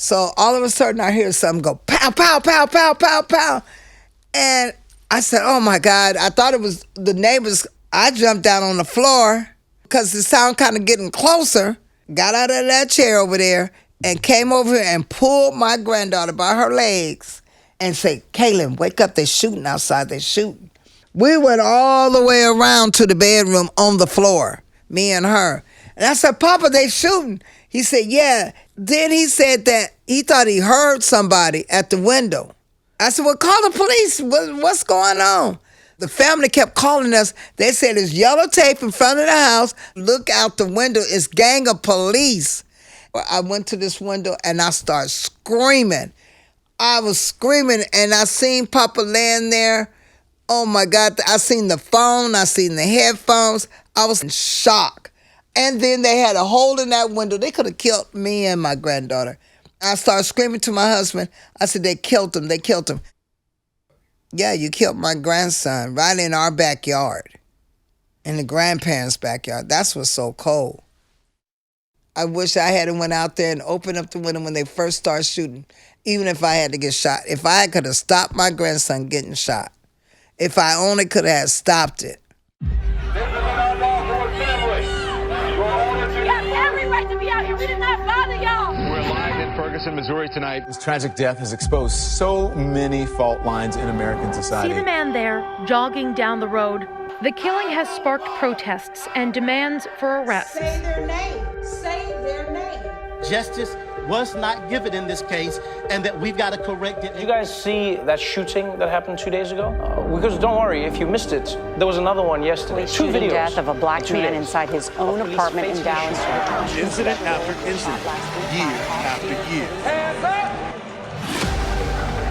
So all of a sudden I hear something go pow, pow, pow, pow, pow, pow. And I said, oh my God, I thought it was the neighbors. I jumped down on the floor because the sound kind of getting closer, got out of that chair over there and came over here and pulled my granddaughter by her legs and said, Cailyn, wake up, they're shooting outside, they're shooting. We went all the way around to the bedroom on the floor, me and her. And I said, Papa, they shooting. He said, yeah. Then he said that he thought he heard somebody at the window. I said, well, call the police. What's going on? The family kept calling us. They said, there's yellow tape in front of the house. Look out the window. It's gang of police. I went to this window and I started screaming. I was screaming and I seen Papa laying there. Oh my God, I seen the phone, I seen the headphones. I was in shock. And then they had a hole in that window. They could have killed me and my granddaughter. I started screaming to my husband. I said, they killed him, they killed him. Yeah, you killed my grandson right in our backyard, in the grandparents' backyard. That's what's so cold. I wish I had went out there and opened up the window when they first started shooting, even if I had to get shot. If I could have stopped my grandson getting shot. If I only could have stopped it. You have every right to be out here. We did not bother y'all. We're live in Ferguson, Missouri tonight. This tragic death has exposed so many fault lines in American society. See the man there, jogging down the road. The killing has sparked protests and demands for arrests. Say their name. Say their name. Justice was not given in this case, and that we've got to correct it. You guys see that shooting that happened 2 days ago? Because don't worry, if you missed it, there was another one yesterday. Police 2 shooting videos. Death of a black man inside his own apartment in Dallas. Incident after incident, year after year.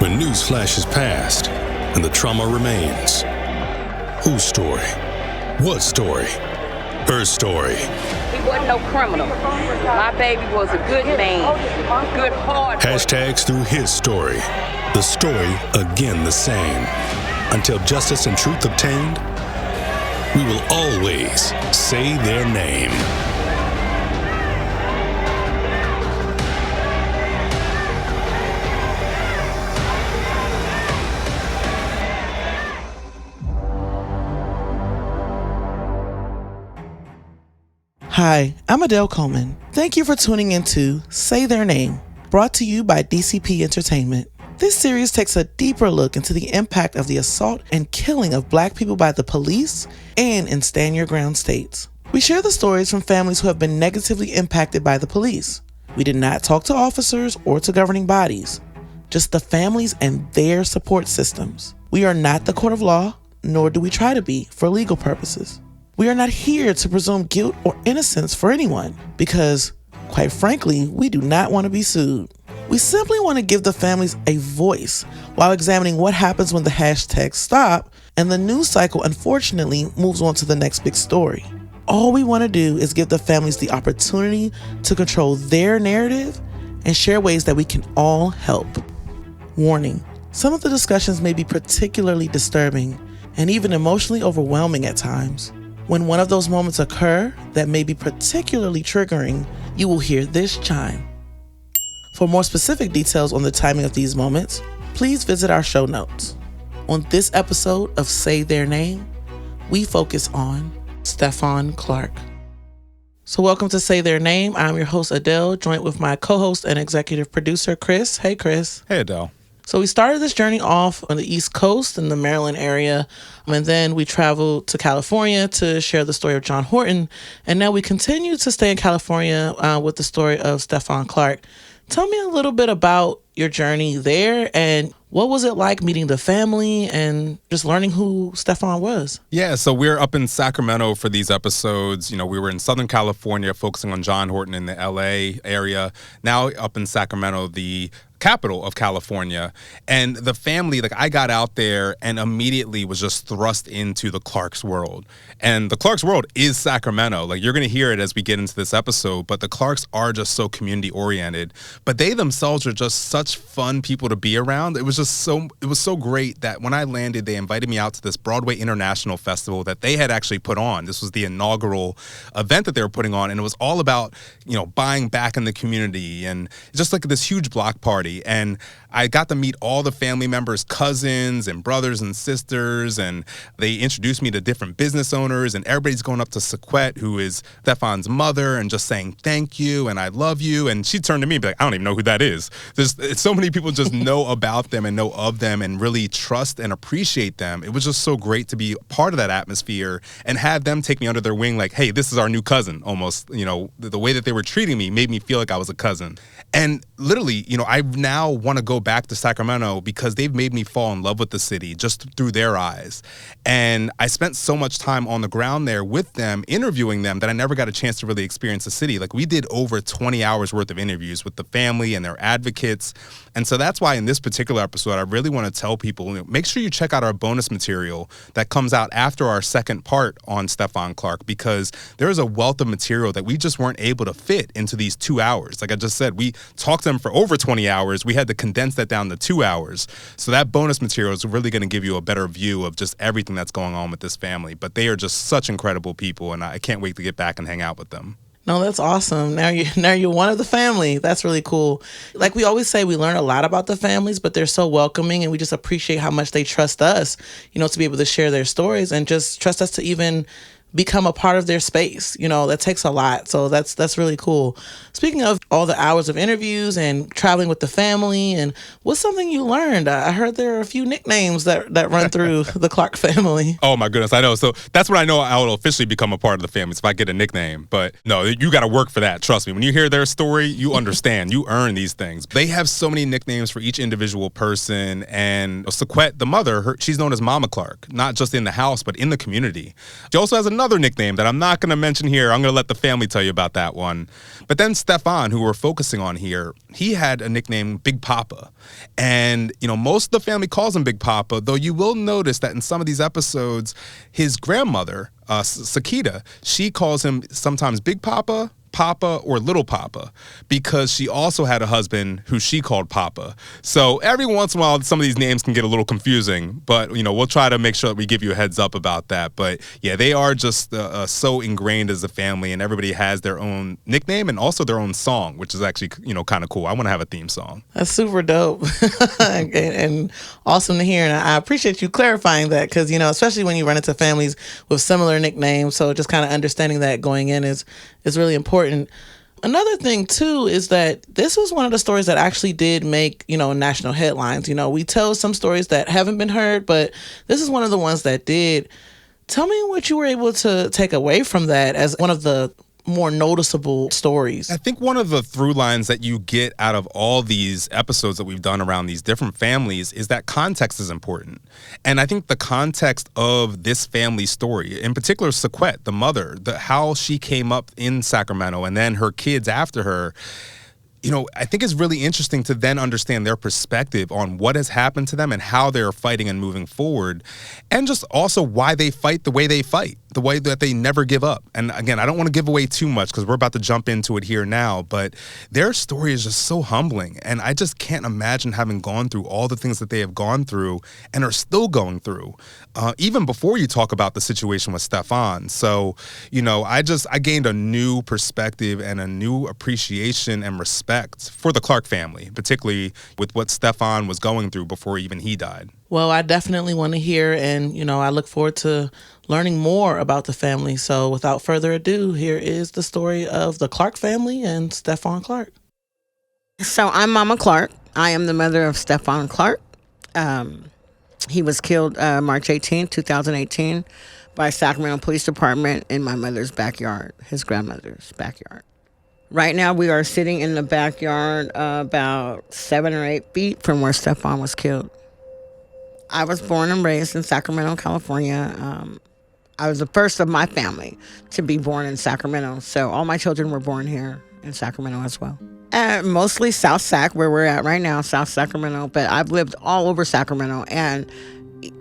When news flashes past and the trauma remains, whose story? What story? Her story. He wasn't no criminal. My baby was a good man, good hard. Hashtags through his story. The story again the same. Until justice and truth obtained, we will always say their name. Hi, I'm Adele Coleman. Thank you for tuning into Say Their Name, brought to you by DCP Entertainment. This series takes a deeper look into the impact of the assault and killing of Black people by the police and in Stand Your Ground states. We share the stories from families who have been negatively impacted by the police. We did not talk to officers or to governing bodies, just the families and their support systems. We are not the court of law, nor do we try to be for legal purposes. We are not here to presume guilt or innocence for anyone because, quite frankly, we do not want to be sued. We simply want to give the families a voice while examining what happens when the hashtags stop and the news cycle unfortunately moves on to the next big story. All we want to do is give the families the opportunity to control their narrative and share ways that we can all help. Warning, some of the discussions may be particularly disturbing and even emotionally overwhelming at times. When one of those moments occur that may be particularly triggering, you will hear this chime. For more specific details on the timing of these moments, please visit our show notes. On this episode of Say Their Name, we focus on Stephon Clark. So welcome to Say Their Name. I'm your host, Adele, joined with my co-host and executive producer, Chris. Hey, Chris. Hey, Adele. So we started this journey off on the East Coast in the Maryland area, and then we traveled to California to share the story of John Horton, and now we continue to stay in California with the story of Stephon Clark. Tell me a little bit about your journey there, and what was it like meeting the family and just learning who Stephon was? Yeah, so we're up in Sacramento for these episodes. You know, we were in Southern California focusing on John Horton in the LA area. Now up in Sacramento, the capital of California. And the family, like, I got out there and immediately was just thrust into the Clark's world. And the Clark's world is Sacramento. Like, you're going to hear it as we get into this episode, but the Clarks are just so community oriented. But they themselves are just such fun people to be around. It was so great that when I landed, they invited me out to this Broadway International Festival that they had actually put on. This was the inaugural event that they were putting on, and it was all about, buying back in the community and just like this huge block party. And I got to meet all the family members, cousins and brothers and sisters, and they introduced me to different business owners, and everybody's going up to Sequette, who is Stephon's mother, and just saying thank you and I love you. And she turned to me and be like, I don't even know who that is. It's so many people just know about them and know of them and really trust and appreciate them. It was just so great to be part of that atmosphere and have them take me under their wing like, hey, this is our new cousin, almost. The way that they were treating me made me feel like I was a cousin. And literally, I now want to go back to Sacramento because they've made me fall in love with the city just through their eyes. And I spent so much time on the ground there with them, interviewing them, that I never got a chance to really experience the city. Like, we did over 20 hours worth of interviews with the family and their advocates. And so that's why in this particular episode, I really want to tell people, make sure you check out our bonus material that comes out after our second part on Stephon Clark, because there is a wealth of material that we just weren't able to fit into these 2 hours. Like I just said, we talked to them for over 20 hours. We had to condense that down to 2 hours. So that bonus material is really going to give you a better view of just everything that's going on with this family. But they are just such incredible people, and I can't wait to get back and hang out with them. No, that's awesome. Now you're one of the family. That's really cool. Like we always say, we learn a lot about the families, but they're so welcoming, and we just appreciate how much they trust us, to be able to share their stories and just trust us to even become a part of their space. That takes a lot. So that's really cool. Speaking of all the hours of interviews and traveling with the family, and what's something you learned? I heard there are a few nicknames that run through the Clark family. Oh my goodness, I know. So that's when I know I will officially become a part of the family, if I get a nickname. But no, you got to work for that. Trust me. When you hear their story, you understand. You earn these things. They have so many nicknames for each individual person. And Sequette, the mother, she's known as Mama Clark, not just in the house, but in the community. She also has another nickname that I'm not going to mention here. I'm going to let the family tell you about that one. But then Stephon, who we're focusing on here, he had a nickname, Big Papa. And, most of the family calls him Big Papa, though you will notice that in some of these episodes, his grandmother, Sequita, she calls him sometimes Big Papa, Papa, or Little Papa, because she also had a husband who she called Papa. So every once in a while, some of these names can get a little confusing, but we'll try to make sure that we give you a heads up about that. But yeah, they are just so ingrained as a family, and everybody has their own nickname and also their own song, which is actually kind of cool. I want to have a theme song. That's super dope and awesome to hear. And I appreciate you clarifying that, because especially when you run into families with similar nicknames, so just kind of understanding that going in is really important. Another thing too is that this was one of the stories that actually did make national headlines. We tell some stories that haven't been heard, but this is one of the ones that did. Tell me what you were able to take away from that as one of the more noticeable stories. I think one of the through lines that you get out of all these episodes that we've done around these different families is that context is important. And I think the context of this family story, in particular Sequette, the mother, how she came up in Sacramento and then her kids after her, I think it's really interesting to then understand their perspective on what has happened to them and how they're fighting and moving forward, and just also why they fight the way they fight, the way that they never give up. And again, I don't want to give away too much because we're about to jump into it here now, but their story is just so humbling. And I just can't imagine having gone through all the things that they have gone through and are still going through, even before you talk about the situation with Stephon. So, I gained a new perspective and a new appreciation and respect for the Clark family, particularly with what Stephon was going through before even he died. Well, I definitely want to hear, and, I look forward to learning more about the family. So without further ado, here is the story of the Clark family and Stephon Clark. So I'm Mama Clark. I am the mother of Stephon Clark. He was killed March 18, 2018 by Sacramento Police Department in my mother's backyard, his grandmother's backyard. Right now, we are sitting in the backyard about 7 or 8 feet from where Stephon was killed. I was born and raised in Sacramento, California. I was the first of my family to be born in Sacramento, so all my children were born here in Sacramento as well. Mostly South Sac, where we're at right now, South Sacramento. But I've lived all over Sacramento. And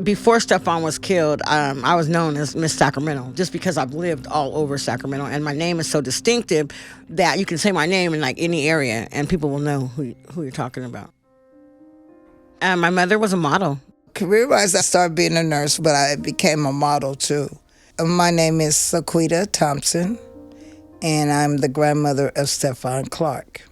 before Stephon was killed, I was known as Miss Sacramento, just because I've lived all over Sacramento. And my name is so distinctive that you can say my name in like any area and people will know who you're talking about. My mother was a model. Career-wise, I started being a nurse, but I became a model too. My name is Sequita Thompson, and I'm the grandmother of Stephon Clark.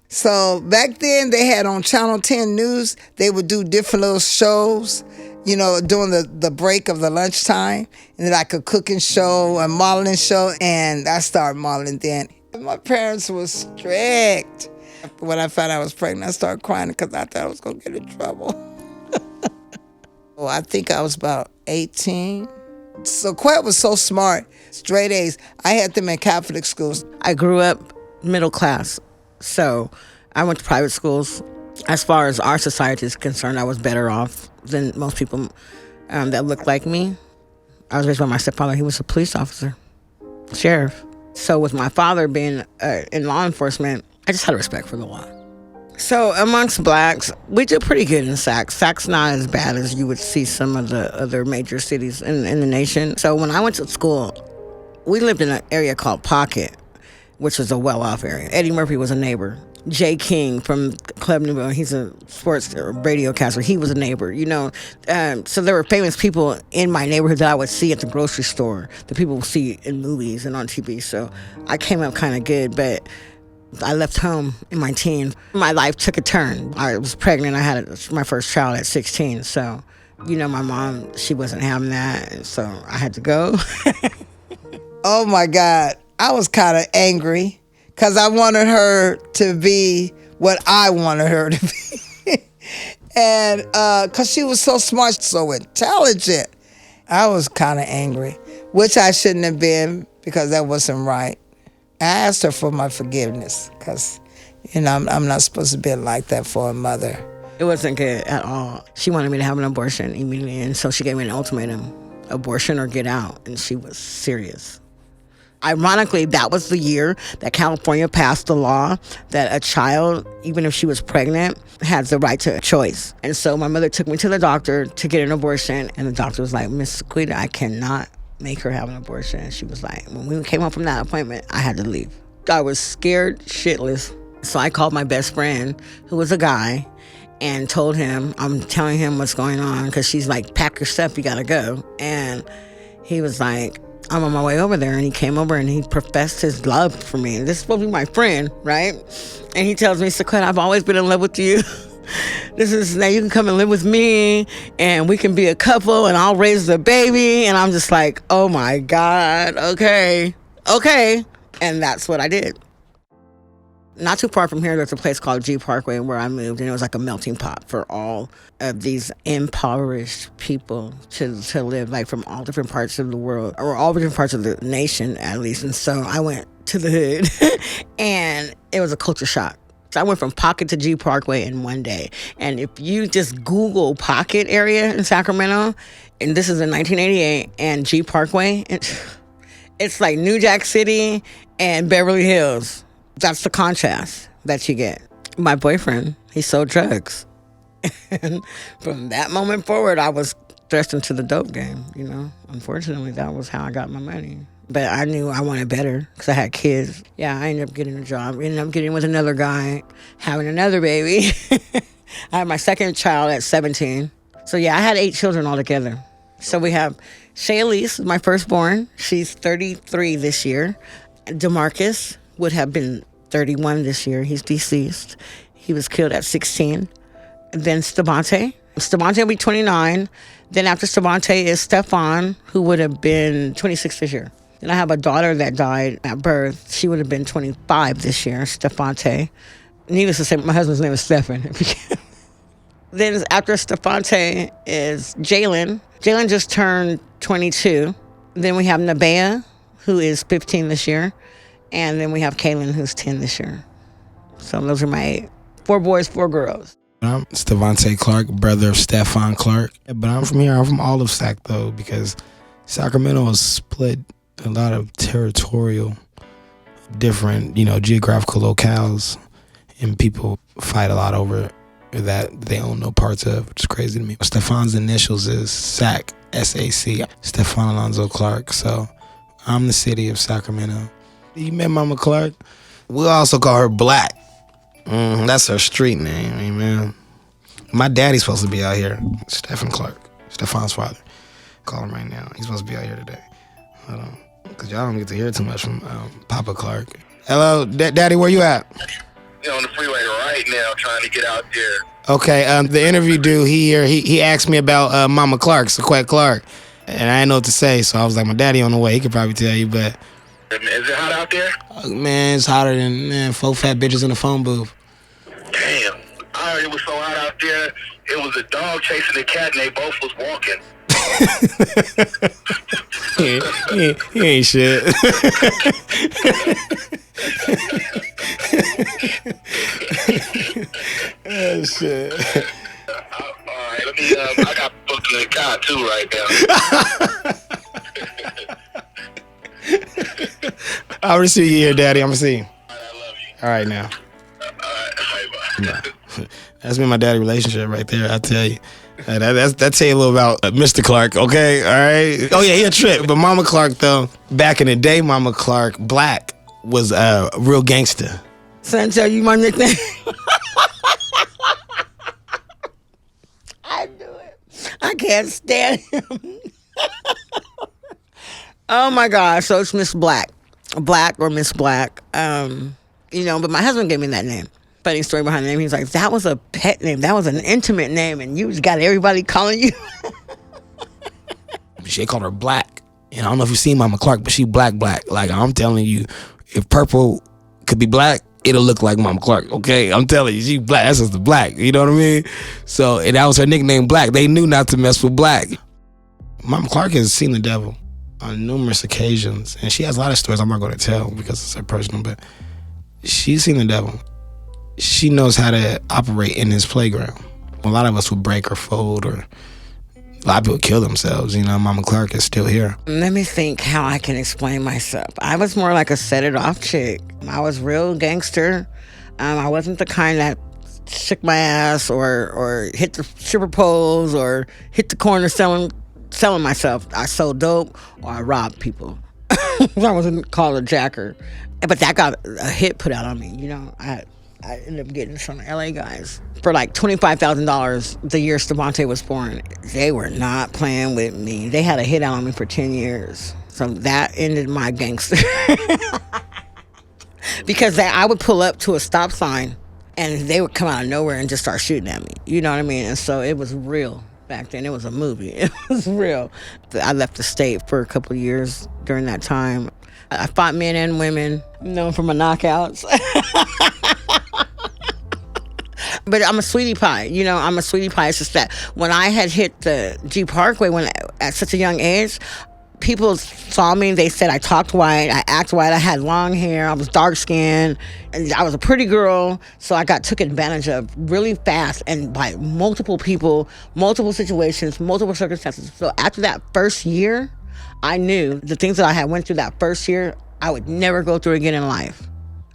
So back then, they had on Channel 10 News, they would do different little shows, you know, during the break of the lunchtime, and then like a cooking show, a modeling show, and I started modeling then. My parents were strict. When I found out I was pregnant, I started crying because I thought I was going to get in trouble. Well, I think I was about 18. Sequette was so smart, straight A's. I had them in Catholic schools. I grew up middle class, so I went to private schools. As far as our society is concerned, I was better off than most people that looked like me. I was raised by my stepfather. He was a police officer, sheriff. So with my father being in law enforcement, I just had a respect for the law. So amongst blacks, we do pretty good in Sac. Sac's not as bad as you would see some of the other major cities in the nation. So when I went to school, we lived in an area called Pocket, which was a well-off area. Eddie Murphy was a neighbor. Jay King from Club Nouveau, he's a sports radiocaster. He was a neighbor, you know. So there were famous people in my neighborhood that I would see at the grocery store, that people would see in movies and on TV. So I came up kind of good, but I left home in my teens. My life took a turn. I was pregnant. I had my first child at 16. So, you know, my mom, she wasn't having that. So I had to go. Oh, my God. I was kind of angry because I wanted her to be what I wanted her to be. And because she was so smart, so intelligent, I was kind of angry, which I shouldn't have been because that wasn't right. I asked her for my forgiveness because, you know, I'm not supposed to be like that for a mother. It wasn't good at all. She wanted me to have an abortion immediately, and so she gave me an ultimatum, abortion or get out, and she was serious. Ironically, that was the year that California passed the law that a child, even if she was pregnant, has the right to choice. And so my mother took me to the doctor to get an abortion, and the doctor was like, Miss Sequita, I cannot make her have an abortion. And she was like, when we came home from that appointment, I had to leave. I was scared shitless. So I called my best friend, who was a guy, and told him, I'm telling him what's going on, because she's like, pack your stuff, you gotta go. And he was like, I'm on my way over there. And he came over and he professed his love for me. And this is supposed to be my friend, right? And he tells me, Sequette, I've always been in love with you. Now you can come and live with me and we can be a couple and I'll raise the baby. And I'm just like, oh my God, okay. And that's what I did. Not too far from here, there's a place called G Parkway where I moved, and it was like a melting pot for all of these impoverished people to live, like from all different parts of the world, or all different parts of the nation at least. And so I went to the hood and it was a culture shock. So I went from Pocket to G Parkway in one day. And if you just Google Pocket area in Sacramento, and this is in 1988, and G Parkway, it's like New Jack City and Beverly Hills. That's the contrast that you get. My boyfriend, he sold drugs. And from that moment forward, I was thrust into the dope game, you know. Unfortunately, that was how I got my money. But I knew I wanted better because I had kids. Yeah, I ended up getting a job. Ended up getting with another guy, having another baby. I had my second child at 17. So yeah, I had 8 children altogether. So we have Shaylease, my firstborn. She's 33 this year. DeMarcus would have been 31 this year. He's deceased. He was killed at 16. And then Stevante. Stevante will be 29. Then after Stevante is Stephon, who would have been 26 this year. And I have a daughter that died at birth. She would have been 25 this year, Stevante. Needless to say, my husband's name is Stephen. Then after Stevante is Jhai'Len. Jhai'Len just turned 22. Then we have Nevaeh, who is 15 this year. And then we have Cailyn, who's 10 this year. So those are my 8. 4 boys, 4 girls. I'm Stephon Clark, brother of Stephon Clark. But I'm from here. I'm from all of Sac, though, because Sacramento is split a lot of territorial, different, geographical locales. and people fight a lot over that they own no parts of, which is crazy to me. Stephon's initials is SAC, S-A-C, Stephon Alonzo Clark. So I'm the city of Sacramento. You met Mama Clark? We also call her Black. That's her street name, amen. My daddy's supposed to be out here, Stephon Clark, Stephon's father. Call him right now. He's supposed to be out here today. Hold on, because y'all don't get to hear too much from Papa Clark. Hello, Daddy, where you at? On the freeway right now, trying to get out there. Okay, the interview dude, he asked me about Mama Clark, Sequette Clark, and I didn't know what to say, so I was like, my daddy on the way, he could probably tell you, but... Is it hot out there? Man, it's hotter than 4 fat bitches in a phone booth. Damn, I heard it was so hot out there, it was a dog chasing a cat and they both was walking. he ain't shit. Oh, shit. All right, let me, I got booked in the car too right now. I'll receive you here, Daddy. I'm gonna see you. All right, now. That's been my daddy relationship right there, I tell you. That tell you a little about Mr. Clark, okay? All right? Oh, yeah, he a trip. But Mama Clark, though, back in the day, Mama Clark, Black, was a real gangster. Son, tell you my nickname? I knew it. I can't stand him. Oh, my gosh. So it's Miss Black. Black or Miss Black. But my husband gave me that name. Funny story behind the name. He was like, that was a pet name. That was an intimate name, and you just got everybody calling you. They called her Black. And I don't know if you've seen Mama Clark, but she black. Like, I'm telling you, if purple could be black, it'll look like Mama Clark, okay? I'm telling you, she black. That's just the Black, you know what I mean? So, and that was her nickname, Black. They knew not to mess with Black. Mama Clark has seen the devil on numerous occasions, and she has a lot of stories I'm not going to tell because it's her personal, but she's seen the devil. She knows how to operate in his playground. A lot of us would break or fold, or a lot of people kill themselves. You know, Mama Clark is still here. Let me think how I can explain myself. I was more like a set-it-off chick. I was real gangster. I wasn't the kind that shook my ass or hit the stripper poles or hit the corner selling myself. I sold dope or I robbed people. I wasn't called a jacker. But that got a hit put out on me, you know. I ended up getting some LA guys for like $25,000 the year Stevante was born. They were not playing with me. They had a hit out on me for 10 years. So that ended my gangster. Because I would pull up to a stop sign and they would come out of nowhere and just start shooting at me. You know what I mean? And so it was real back then. It was a movie. It was real. I left the state for a couple of years during that time. I fought men and women, known for my knockouts. But I'm a sweetie pie, you know, I'm a sweetie pie. It's just that when I had hit the G Parkway at such a young age, people saw me, they said I talked white, I acted white, I had long hair, I was dark skinned, and I was a pretty girl, so I got taken advantage of really fast and by multiple people, multiple situations, multiple circumstances. So after that first year, I knew the things that I had went through that first year, I would never go through again in life.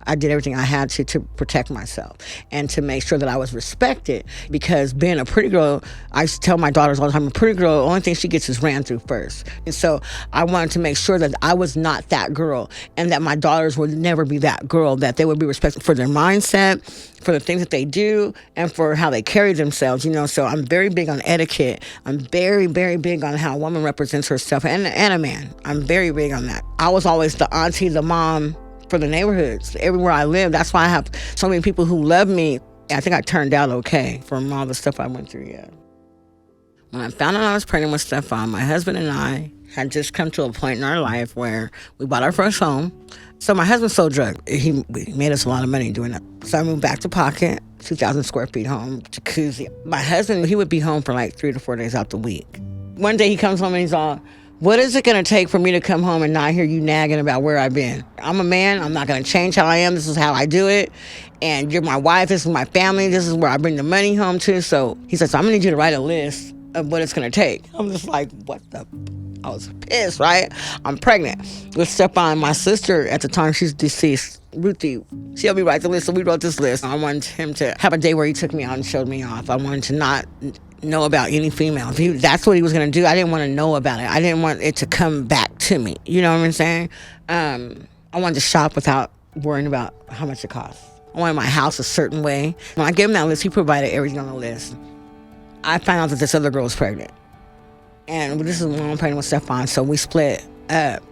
I did everything I had to protect myself and to make sure that I was respected, because being a pretty girl, I used to tell my daughters all the time, a pretty girl, the only thing she gets is ran through first. And so I wanted to make sure that I was not that girl and that my daughters would never be that girl, that they would be respected for their mindset, for the things that they do, and for how they carry themselves, you know. So I'm very big on etiquette. I'm very, very big on how a woman represents herself and a man. I'm very big on that. I was always the auntie, the mom, for the neighborhoods, everywhere I live. That's why I have so many people who love me. I think I turned out okay from all the stuff I went through, yeah. When I found out I was pregnant with Stephon, my husband and I had just come to a point in our life where we bought our first home. So my husband sold drugs. He made us a lot of money doing that. So I moved back to Pocket, 2,000 square feet home, jacuzzi. My husband, he would be home for like 3 to 4 days out the week. One day he comes home and he's all, what is it going to take for me to come home and not hear you nagging about where I've been? I'm a man. I'm not going to change how I am. This is how I do it. And you're my wife. This is my family. This is where I bring the money home to. So he said, so I'm going to need you to write a list of what it's going to take. I'm just like, what the? I was pissed, right? I'm pregnant with Stephon. My sister at the time, she's deceased, Ruthie. She helped me write the list, so we wrote this list. I wanted him to have a day where he took me out and showed me off. I wanted to not know about any females. That's what he was going to do. I didn't want to know about it. I didn't want it to come back to me. You know what I'm saying? I wanted to shop without worrying about how much it costs. I wanted my house a certain way. When I gave him that list, he provided everything on the list. I found out that this other girl was pregnant. And this is when I'm pregnant with Stephon, so we split up.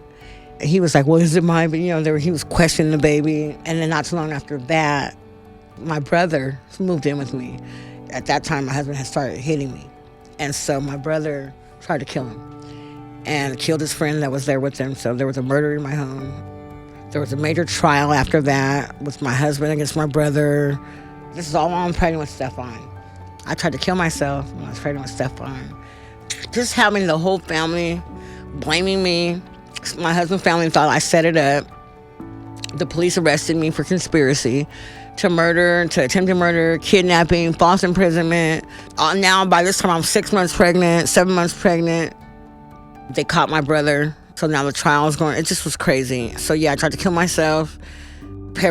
He was like, well, is it mine? But, he was questioning the baby. And then not too long after that, my brother moved in with me. At that time, my husband had started hitting me. And so my brother tried to kill him and killed his friend that was there with him. So there was a murder in my home. There was a major trial after that with my husband against my brother. This is all while I'm pregnant with Stephon. I tried to kill myself when I was pregnant with Stephon. Just having the whole family blaming me. My husband's family thought I set it up. The police arrested me for conspiracy to murder, to attempted murder, kidnapping, false imprisonment. Now, by this time, I'm 6 months pregnant, 7 months pregnant. They caught my brother. So now the trial is going. It just was crazy. So yeah, I tried to kill myself.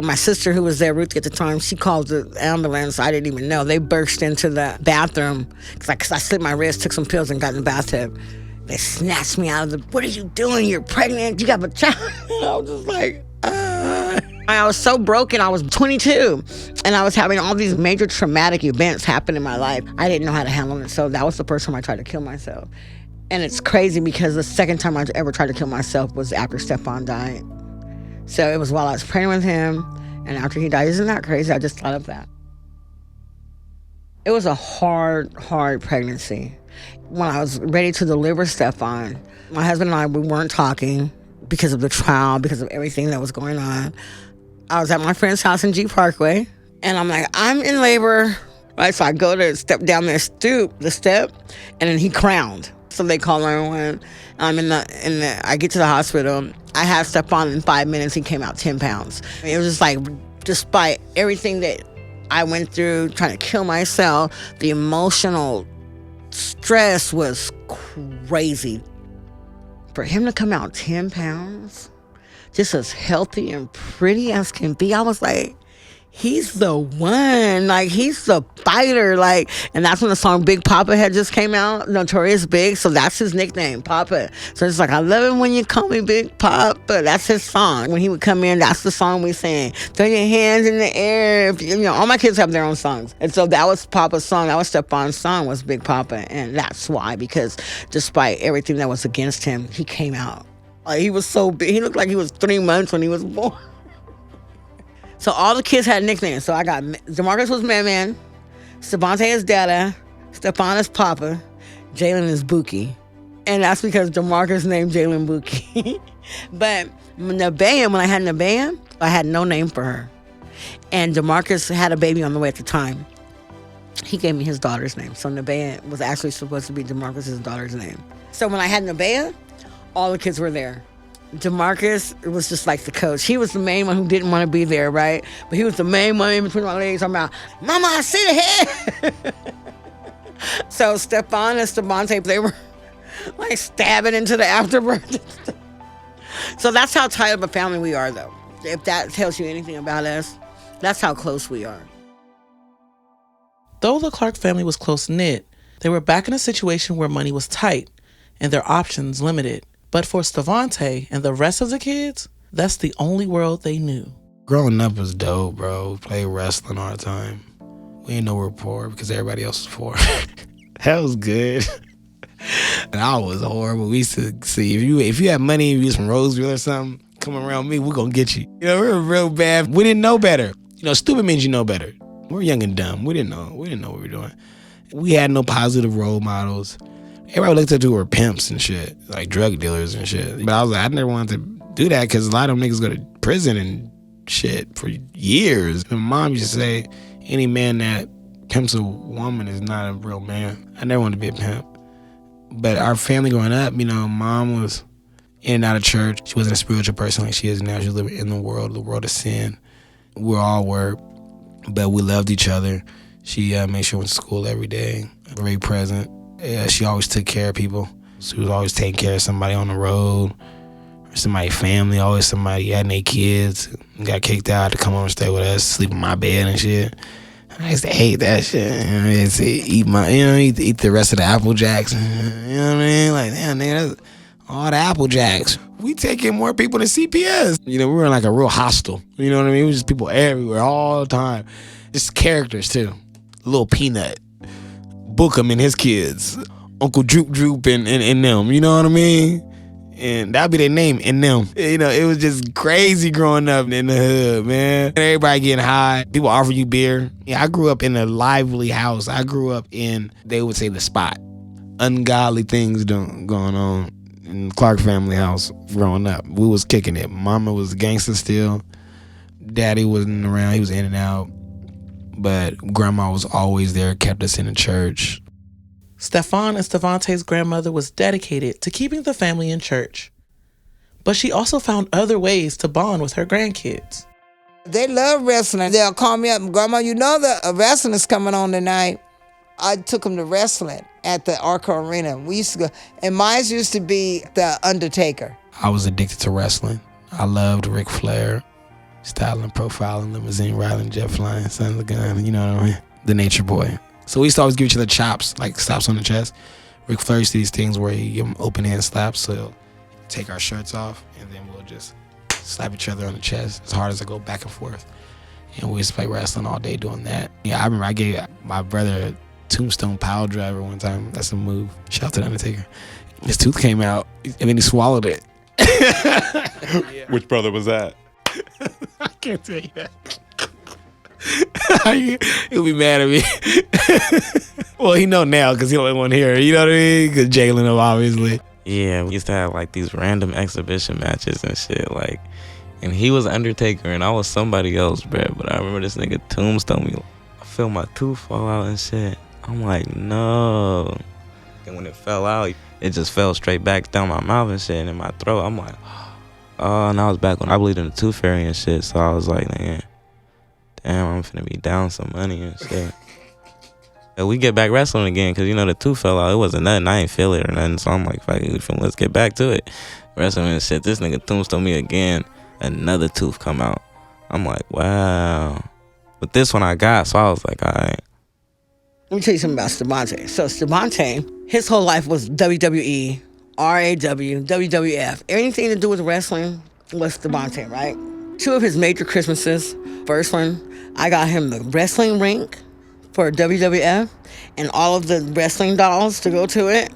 My sister, who was there, Ruthie, at the time, she called the ambulance. I didn't even know. They burst into the bathroom because I slit my wrist, took some pills, and got in the bathtub. They snatched me out of the, what are you doing? You're pregnant. You got a child. I was just like, I was so broken. I was 22, and I was having all these major traumatic events happen in my life. I didn't know how to handle it, so that was the first time I tried to kill myself. And it's crazy because the second time I ever tried to kill myself was after Stephon died. So it was while I was pregnant with him, and after he died. Isn't that crazy? I just thought of that. It was a hard pregnancy. When I was ready to deliver Stephon, my husband and I, we weren't talking because of the trial, because of everything that was going on. I was at my friend's house in G Parkway, and I'm like, I'm in labor, right? So I go to step down the step, and then he crowned. So they call 911. I'm I get to the hospital. I had Stephon in 5 minutes. He came out 10 pounds. It was just like, despite everything that I went through, trying to kill myself, the emotional stress was crazy. For him to come out 10 pounds, just as healthy and pretty as can be, I was like, he's the one. Like, he's the fighter. Like, and that's when the song Big Papa had just came out, Notorious Big. So that's his nickname, Papa. So it's like, I love it when you call me Big Papa. That's his song. When he would come in, that's the song we sang. Throw your hands in the air. All my kids have their own songs. And so that was Papa's song. That was Stephon's song, was Big Papa. And that's why, because despite everything that was against him, he came out. Like, he was so big. He looked like he was 3 months when he was born. So all the kids had nicknames. So I got, Demarcus was Man, Stevante is Dada, Stephon is Papa, Jhai'Len is Buki. And that's because Demarcus named Jhai'Len Buki. But Nevaeh, when I had Nevaeh, I had no name for her. And Demarcus had a baby on the way at the time. He gave me his daughter's name. So Nevaeh was actually supposed to be Demarcus' daughter's name. So when I had Nevaeh, all the kids were there. Demarcus was just like the coach. He was the main one who didn't want to be there, right? But he was the main one in between my legs talking about, Mama, I see the head. So Stephon and Stevante, they were like stabbing into the afterbirth. So that's how tight of a family we are, though. If that tells you anything about us, that's how close we are. Though the Clark family was close-knit, they were back in a situation where money was tight and their options limited. But for Stevante and the rest of the kids, that's the only world they knew. Growing up was dope, bro. We played wrestling all the time. We didn't know we were poor because everybody else was poor. That was good. And I was horrible. We used to see, if you had money, if you was from Roseville or something, come around me, we're going to get you. We were real bad. We didn't know better. Stupid means you know better. We're young and dumb. We didn't know what we were doing. We had no positive role models. Everybody looked up to were pimps and shit, like drug dealers and shit. But I was like, I never wanted to do that because a lot of them niggas go to prison and shit for years. And Mom used to say, any man that pimps a woman is not a real man. I never wanted to be a pimp. But our family growing up, Mom was in and out of church. She wasn't a spiritual person like she is now. She was living in the world of sin. We all were, but we loved each other. She made sure we went to school every day, very present. She always took care of people. So he was always taking care of somebody on the road, or somebody's family, always somebody had their kids, got kicked out to come over and stay with us, sleep in my bed and shit. I used to hate that shit. I used to eat the rest of the Apple Jacks. You know what I mean? Like, damn, nigga, that's all the Apple Jacks. We take in more people than CPS. We were in like a real hostel. You know what I mean? It was just people everywhere all the time. Just characters too. Little Peanut, Bookham and his kids, Uncle Droop Droop and them. You know what I mean? And that'd be their name, and them. It was just crazy growing up in the hood, man. Everybody getting high. People offer you beer. Yeah, I grew up in a lively house. I grew up in, they would say, the spot. Ungodly things going on in the Clark family house growing up. We was kicking it. Mama was a gangster still. Daddy wasn't around. He was in and out. But grandma was always there, kept us in the church. Stephon and Stevante's grandmother was dedicated to keeping the family in church. But she also found other ways to bond with her grandkids. They love wrestling. They'll call me up, Grandma, the wrestling is coming on tonight. I took them to wrestling at the Arco Arena. We used to go, and mine used to be the Undertaker. I was addicted to wrestling. I loved Ric Flair, styling, profiling, limousine riding, jet flying, son of a gun, you know what I mean? The Nature Boy. So we used to always give each other chops, like slaps on the chest. Ric Flair used to do these things where he give him open hand slaps, so he'll take our shirts off, and then we'll just slap each other on the chest as hard as I go back and forth. And we used to play wrestling all day doing that. Yeah, I remember I gave my brother a tombstone pile driver one time. That's a move. Shout out to the Undertaker. His tooth came out, and then he swallowed it. Which brother was that? I can't tell you that. He'll be mad at me. Well, he know now because he don't want to hear it. You know what I mean? Because Jhai'Len him, obviously. Yeah, we used to have like these random exhibition matches and shit. Like, and he was Undertaker and I was somebody else, bro. But I remember this nigga tombstone me. I feel my tooth fall out and shit. I'm like, no. And when it fell out, it just fell straight back down my mouth and shit and in my throat. I'm like, oh, and I was back when I believed in the tooth fairy and shit. So I was like, man, damn, I'm finna be down some money and shit. And we get back wrestling again because, the tooth fell out. It wasn't nothing. I ain't feel it or nothing. So I'm like, fuck it, let's get back to it. Wrestling and shit. This nigga tombstone me again. Another tooth come out. I'm like, wow. But this one I got, so I was like, all right. Let me tell you something about Stevante. So Stevante, his whole life was WWE, RAW, WWF. Anything to do with wrestling was Stevante, right? 2 of his major Christmases. First one, I got him the wrestling rink for WWF and all of the wrestling dolls to go to it.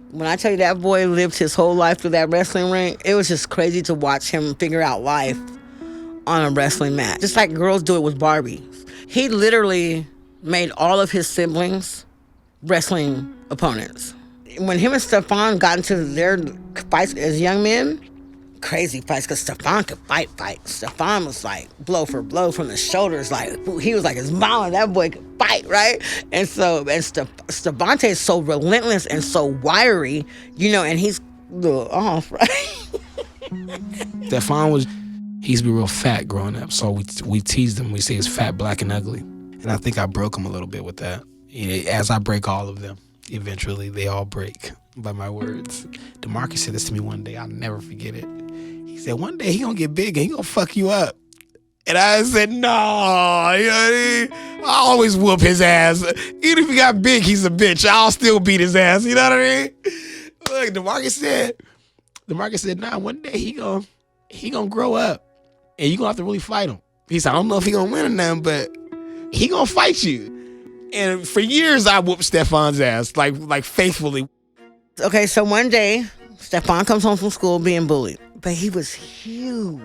When I tell you that boy lived his whole life through that wrestling rink, it was just crazy to watch him figure out life on a wrestling mat. Just like girls do it with Barbie. He literally made all of his siblings wrestling opponents. When him and Stephon got into their fights as young men, crazy fights, because Stephon could fight. Stephon was like blow for blow from the shoulders, like he was like his mama. That boy could fight, right? And Stevante is so relentless and so wiry, and he's a little off, right? Stephon he used to be real fat growing up, so we teased him. We say he's fat, black, and ugly. And I think I broke him a little bit with that. As I break all of them, eventually they all break by my words. DeMarcus said this to me one day. I'll never forget it. He said, one day he gonna get big and he gonna fuck you up. And I said, no, you know what I mean? I always whoop his ass. Even if he got big, he's a bitch. I'll still beat his ass, you know what I mean? Look, DeMarcus said, nah, one day he gonna grow up and you gonna have to really fight him. He said, I don't know if he gonna win or nothing, but he gonna fight you. And for years, I whooped Stephon's ass, like faithfully. Okay, so one day, Stephon comes home from school being bullied. But he was huge.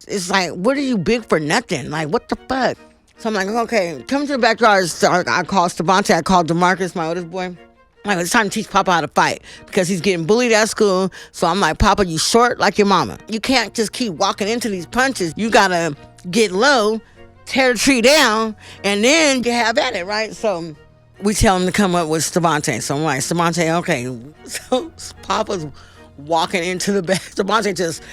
It's like, what are you big for nothing? Like, what the fuck? So I'm like, okay, come to the backyard. I called Stevante. I called DeMarcus, my oldest boy. Like, it's time to teach Papa how to fight because he's getting bullied at school. So I'm like, Papa, you short like your mama. You can't just keep walking into these punches. You gotta get low, tear the tree down, and then you have at it, right? So we tell him to come up with Stevante. So I'm like, Stevante, okay. So Papa's walking into the back. Stevante just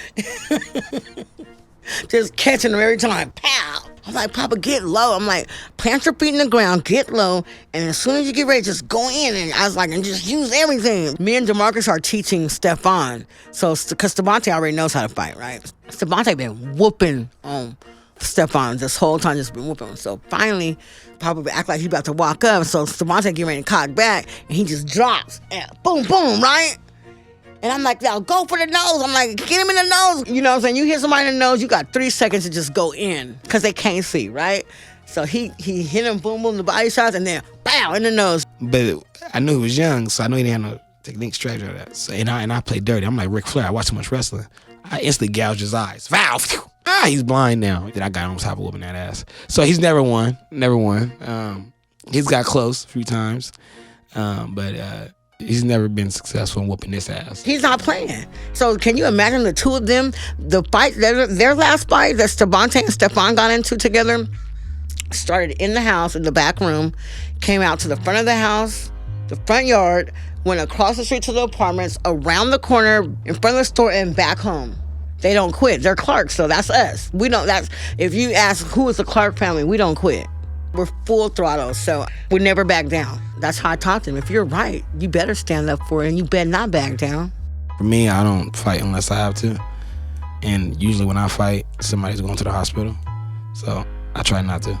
just catching them every time. Pow! I'm like, Papa, get low. I'm like, plant your feet in the ground, get low, and as soon as you get ready, just go in. And I was like, and just use everything. Me and DeMarcus are teaching Stephon. So, because Stevante already knows how to fight, right? Stevante been whooping on Stephon this whole time, just been whooping him. So finally, Papa act like he about to walk up. So Stevante get ready to cock back, and he just drops. And boom, boom, right? And I'm like, now go for the nose. I'm like, get him in the nose. You know what I'm saying? You hit somebody in the nose, you got 3 seconds to just go in because they can't see, right? So he hit him, boom, boom, the body shots, and then, bow, in the nose. But I knew he was young, so I knew he didn't have no technique strategy or that. So, and I played dirty. I'm like Ric Flair. I watch too much wrestling. I instantly gouged his eyes. Vow! He's blind now. Then I got on top of whooping that ass. So he's never won. He's got close a few times, but he's never been successful in whooping this ass. He's not playing. So can you imagine the two of them, the fight, their last fight that Stevante and Stephon got into together, started in the house, in the back room, came out to the front of the house, the front yard, went across the street to the apartments, around the corner, in front of the store, and back home. They don't quit. They're Clark, so that's us. If you ask who is the Clark family, we don't quit. We're full throttle, so we never back down. That's how I talk to them. If you're right, you better stand up for it, and you better not back down. For me, I don't fight unless I have to. And usually when I fight, somebody's going to the hospital. So I try not to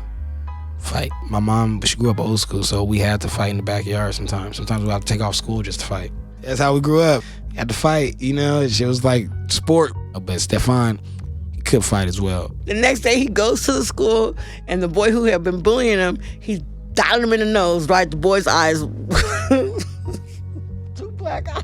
fight. My mom, she grew up old school, so we had to fight in the backyard sometimes. Sometimes we have to take off school just to fight. That's how we grew up. You had to fight, you know? It was like sport. But Stephon could fight as well. The next day, he goes to the school, and the boy who had been bullying him, he dialed him in the nose, right? The boy's eyes, 2 black eyes.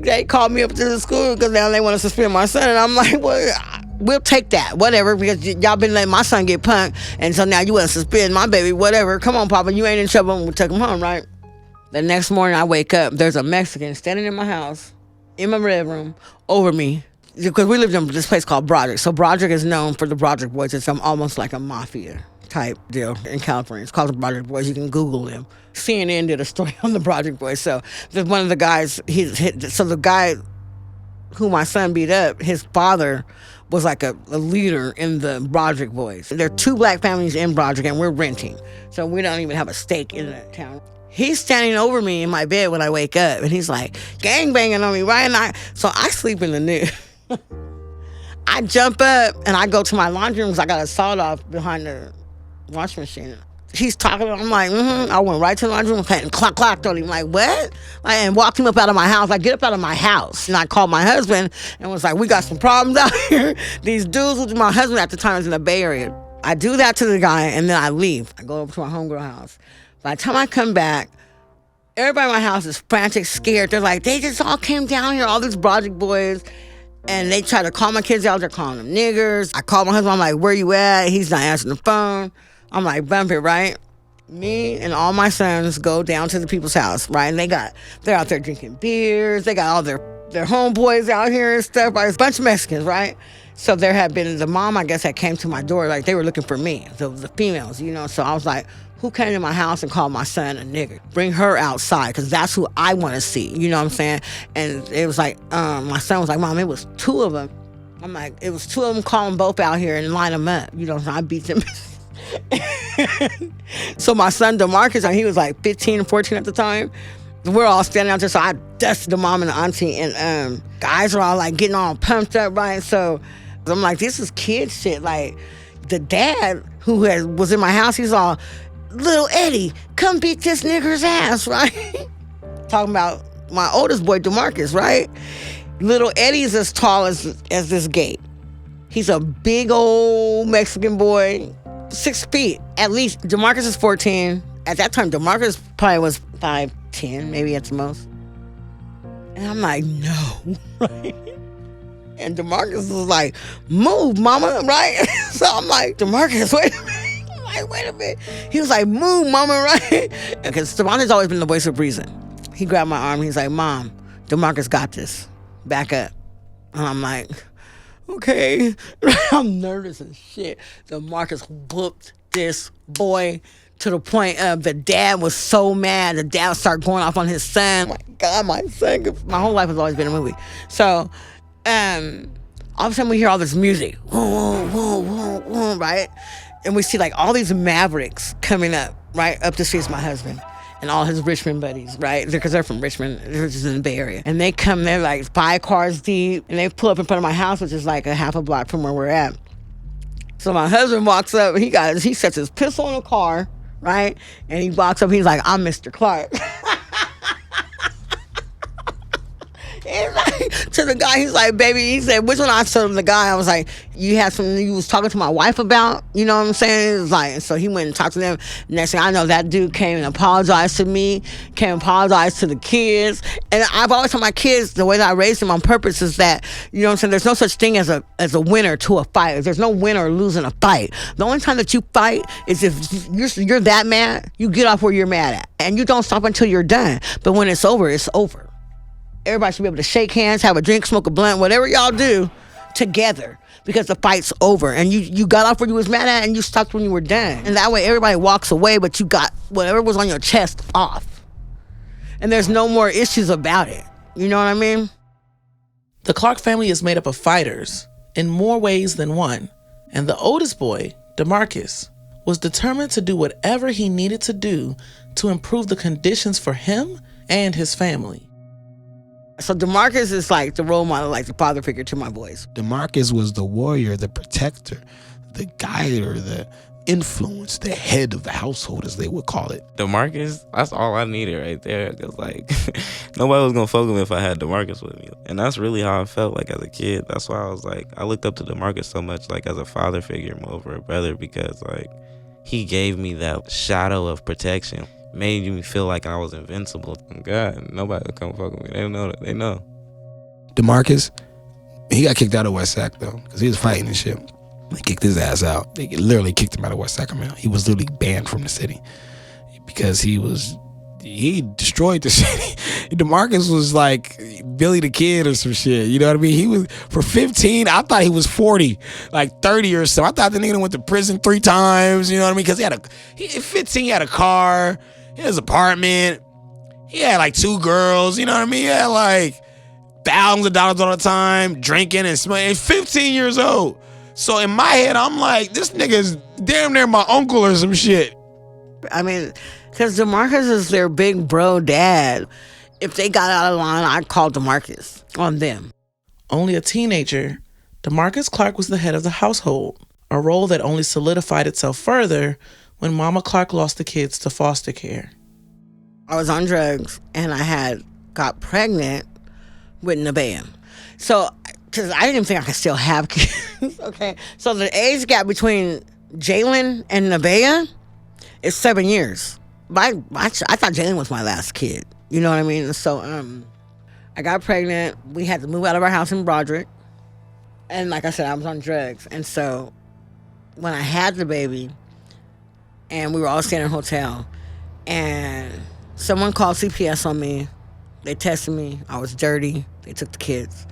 They called me up to the school because now they want to suspend my son, and I'm like, well, we'll take that, whatever, because y'all been letting my son get punked, and so now you want to suspend my baby, whatever. Come on, Papa, you ain't in trouble, we'll take him home, right? The next morning, I wake up, there's a Mexican standing in my house, in my bedroom, over me. Because we lived in this place called Broderick. So Broderick is known for the Broderick Boys. It's almost like a mafia type deal in California. It's called the Broderick Boys. You can Google them. CNN did a story on the Broderick Boys. So there's one of the guys, so the guy who my son beat up, his father was like a leader in the Broderick Boys. There are 2 black families in Broderick, and we're renting. So we don't even have a stake in that town. He's standing over me in my bed when I wake up, and he's like, gangbanging on me, right? So I sleep in the nude. I jump up, and I go to my laundry room because I got a sawed off behind the washing machine. He's talking, I'm like, I went right to the laundry room and clocked on him, like, what? And walked him up out of my house, like, get up out of my house. And I called my husband and was like, we got some problems out here. These dudes, with my husband at the time was in the Bay Area. I do that to the guy, and then I leave. I go over to my homegirl house. By the time I come back, everybody in my house is frantic, scared. They're like, they just all came down here, all these Broderick boys, and they try to call my kids out. They're calling them niggers. I call my husband. I'm like, where you at? He's not answering the phone. I'm like, bump it, right? Me and all my sons go down to the people's house, right? And they're out there drinking beers. They got all their homeboys out here and stuff. Right? It's a bunch of Mexicans, right? So there had been the mom, I guess, that came to my door. Like, they were looking for me, the females, you know? So I was like, who came to my house and called my son a nigger? Bring her outside, because that's who I want to see. You know what I'm saying? And it was like, my son was like, Mom, it was 2 of them. I'm like, it was 2 of them, call them both out here and line them up. You know, so I beat them. So my son, DeMarcus, he was like 15 and 14 at the time. We're all standing out there, so I dusted the mom and the auntie, and guys are all like getting all pumped up, right? So I'm like, this is kid shit. Like, the dad who was in my house, he's all, little Eddie, come beat this nigger's ass, right? Talking about my oldest boy, DeMarcus, right? Little Eddie's as tall as this gate. He's a big old Mexican boy, 6 feet. At least, DeMarcus is 14. At that time, DeMarcus probably was 5'10", maybe at the most. And I'm like, no, right? And DeMarcus was like, move, mama, right? So I'm like, DeMarcus, wait a minute. Wait a minute. He was like, move, mama, right? Because Stefante's always been the voice of reason. He grabbed my arm. He's like, Mom, DeMarcus got this. Back up. And I'm like, okay. I'm nervous as shit. DeMarcus whooped this boy to the point of the dad was so mad. The dad started going off on his son. Oh my God, my son. My whole life has always been a movie. So, All of a sudden we hear all this music, whoa, whoa, whoa, whoa, right? And we see like all these mavericks coming up, right? Up to see my husband and all his Richmond buddies, right? Because they're from Richmond, they're just in the Bay Area. And they come there like 5 cars deep, and they pull up in front of my house, which is like a half a block from where we're at. So my husband walks up, he sets his pistol in the car, right? And he walks up, he's like, I'm Mr. Clark. And like, to the guy, he's like, baby, he said, which one? I told him the guy, I was like, you had something you was talking to my wife about? You know what I'm saying? It was like, so he went and talked to them. Next thing I know, that dude came and apologized to me, came and apologized to the kids. And I've always told my kids, the way that I raised them on purpose is that, you know what I'm saying, there's no such thing as a winner to a fight. There's no winner or losing a fight. The only time that you fight is if you're that mad, you get off where you're mad at. And you don't stop until you're done. But when it's over, it's over. Everybody should be able to shake hands, have a drink, smoke a blunt, whatever y'all do together, because the fight's over. And you got off where you was mad at and you stopped when you were done. And that way everybody walks away, but you got whatever was on your chest off. And there's no more issues about it. You know what I mean? The Clark family is made up of fighters in more ways than one. And the oldest boy, DeMarcus, was determined to do whatever he needed to do to improve the conditions for him and his family. So DeMarcus is like the role model, like the father figure to my boys. DeMarcus was the warrior, the protector, the guider, the influence, the head of the household, as they would call it. DeMarcus, that's all I needed right there. Because, like, nobody was going to fuck with me if I had DeMarcus with me. And that's really how I felt like as a kid. That's why I was like, I looked up to DeMarcus so much, like, as a father figure more over a brother, because, like, he gave me that shadow of protection. Made me feel like I was invincible. God, nobody would come fuck with me. They don't know that. They know. DeMarcus, he got kicked out of West Sac, though, because he was fighting and shit. They kicked his ass out. They literally kicked him out of West Sacramento. He was literally banned from the city because he destroyed the city. DeMarcus was like Billy the Kid or some shit. You know what I mean? He was, for 15, I thought he was 40, like 30 or so. I thought the nigga went to prison 3 times, you know what I mean? Because at 15, he had a car, he had his apartment, he had like 2 girls, you know what I mean? He had like thousands of dollars all the time, drinking and smoking. 15 years old. So in my head, I'm like, this nigga's damn near my uncle or some shit. I mean, because DeMarcus is their big bro dad. If they got out of line, I'd call DeMarcus on them. Only a teenager, DeMarcus Clark was the head of the household, a role that only solidified itself further when Mama Clark lost the kids to foster care. I was on drugs, and I got pregnant with Nevaeh. So, because I didn't think I could still have kids, okay? So the age gap between Jhai'Len and Nevaeh is 7 years. I thought Jhai'Len was my last kid. You know what I mean? So I got pregnant. We had to move out of our house in Broderick. And like I said, I was on drugs. And so when I had the baby, and we were all staying in a hotel, and someone called CPS on me. They tested me. I was dirty. They took the kids.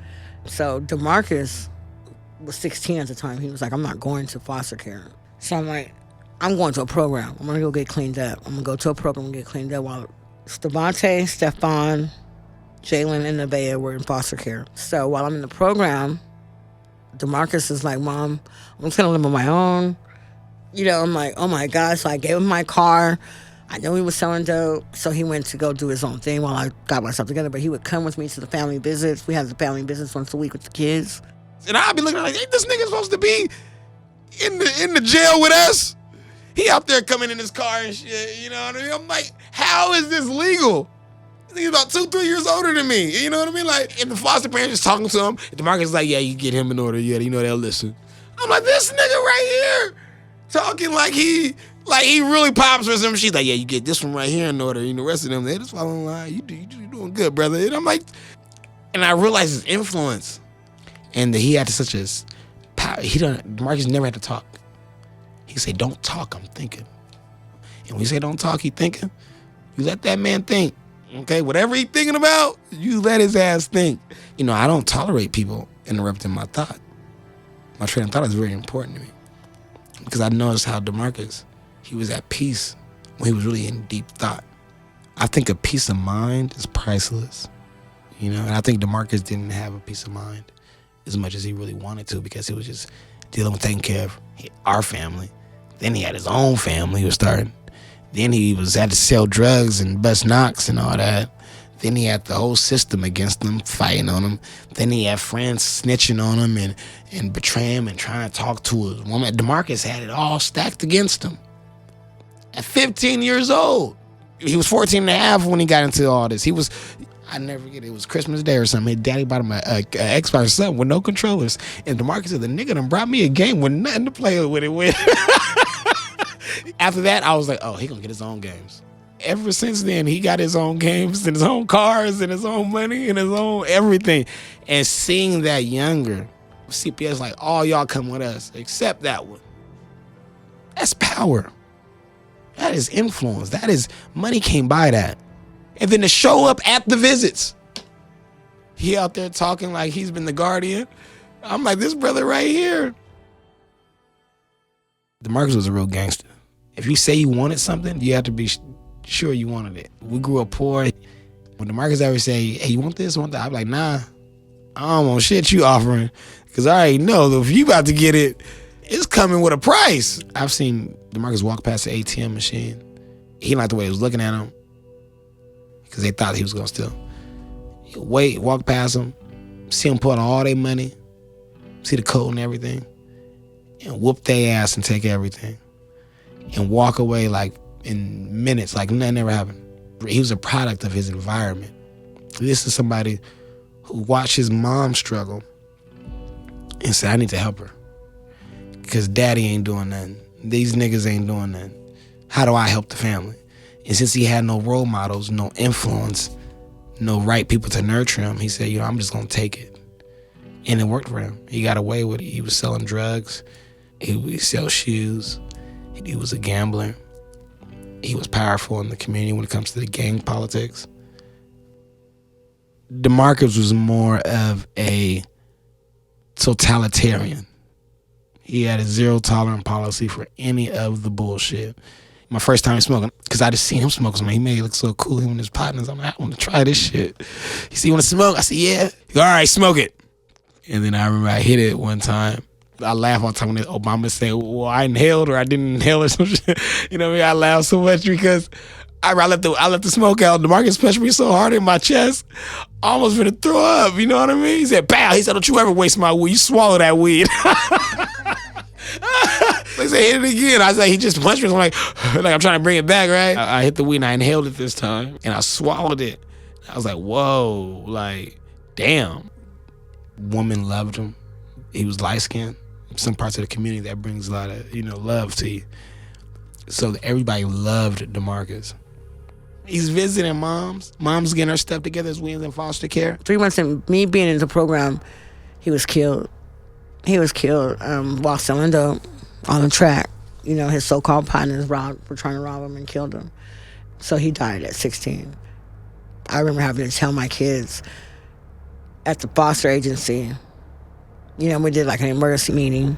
So DeMarcus was 16 at the time. He was like, I'm not going to foster care. So I'm like, I'm going to a program. I'm going to go get cleaned up. I'm going to go to a program and get cleaned up while Stevante, Stephon, Jhai'Len, and Nevaeh were in foster care. So while I'm in the program, DeMarcus is like, Mom, I'm just going to live on my own. You know, I'm like, oh my God. So I gave him my car. I know he was selling dope, so he went to go do his own thing while I got myself together. But he would come with me to the family visits. We had the family visits once a week with the kids. And I'd be looking like, ain't this nigga supposed to be in the jail with us? He out there coming in his car and shit, you know what I mean? I'm like, how is this legal? He's about 2-3 years older than me, you know what I mean? Like, if the foster parents is talking to him, DeMarcus is like, yeah, you get him in order, yeah, you know they'll listen. I'm like, this nigga right here talking like he really pops for some shit. Like, yeah, you get this one right here in order, and the rest of them, they just following the line. You doing good, brother. And I'm like, and I realized his influence, and that he had such a power. DeMarcus never had to talk. He could say, don't talk, I'm thinking. And when you say don't talk, he thinking, you let that man think. Okay, whatever he thinking about, you let his ass think. You know, I don't tolerate people interrupting my thought. My train of thought is very important to me. Because I noticed how DeMarcus, he was at peace when he was really in deep thought. I think a peace of mind is priceless. You know, and I think DeMarcus didn't have a peace of mind. as much as he really wanted to, because he was just dealing with taking care of our family. Then he had his own family he was starting. Then he had to sell drugs and bust knocks and all that. Then he had the whole system against him, fighting on him. Then he had friends snitching on him and betraying him and trying to talk to his woman. DeMarcus had it all stacked against him. At 15 years old. He was 14 and a half when he got into all this. I never forget, it was Christmas Day or something. His daddy bought him an Xbox or something with no controllers. And DeMarcus said, the nigga done brought me a game with nothing to play with it with. After that, I was like, oh, he gonna get his own games. Ever since then, he got his own games and his own cars and his own money and his own everything. And seeing that younger, CPS like, all y'all come with us, except that one. That's power. That is influence. That is, money can't buy that. And then to show up at the visits. He out there talking like he's been the guardian. I'm like, this brother right here. DeMarcus was a real gangster. If you say you wanted something, you have to be sure you wanted it. We grew up poor. When DeMarcus ever say, hey, you want this, want that? I'm like, nah, I don't want shit you offering. Because I already know that if you about to get it, it's coming with a price. I've seen DeMarcus walk past the ATM machine. He didn't like the way he was looking at him because they thought he was going to steal. He'd wait, walk past him, see him put on all their money, see the code and everything, and whoop their ass and take everything. And walk away like in minutes, like nothing ever happened. He was a product of his environment. This is somebody who watched his mom struggle and said, I need to help her. Because daddy ain't doing nothing. These niggas ain't doing nothing. How do I help the family? And since he had no role models, no influence, no right people to nurture him, he said, I'm just gonna take it. And it worked for him. He got away with it. He was selling drugs. He would sell shoes. He was a gambler. He was powerful in the community when it comes to the gang politics. DeMarcus was more of a totalitarian. He had a zero-tolerance policy for any of the bullshit. My first time smoking, because I just seen him smoke something. He made it look so cool, him and his partners. I'm like, I want to try this shit. He said, you want to smoke? I said, yeah. He go, all right, smoke it. And then I remember I hit it one time. I laugh all the time when Obama say, well, I inhaled or I didn't inhale or some shit. You know what I mean? I laugh so much because I let the smoke out. DeMarcus punched me so hard in my chest, I almost finna throw up. You know what I mean? He said, pow. He said, don't you ever waste my weed. You swallow that weed. They say, hit it again. I said, he just punched me. So I'm like I'm trying to bring it back, right? I hit the weed and I inhaled it this time. And I swallowed it. I was like, whoa, like, damn. Woman loved him. He was light-skinned. Some parts of the community that brings a lot of, love to you. So everybody loved DeMarcus. He's visiting moms. Mom's getting her stuff together as we was in foster care. 3 months in me being in the program, he was killed. He was killed while selling dope on the track. His so-called partners were trying to rob him and killed him. So he died at 16. I remember having to tell my kids at the foster agency, we did like an emergency meeting.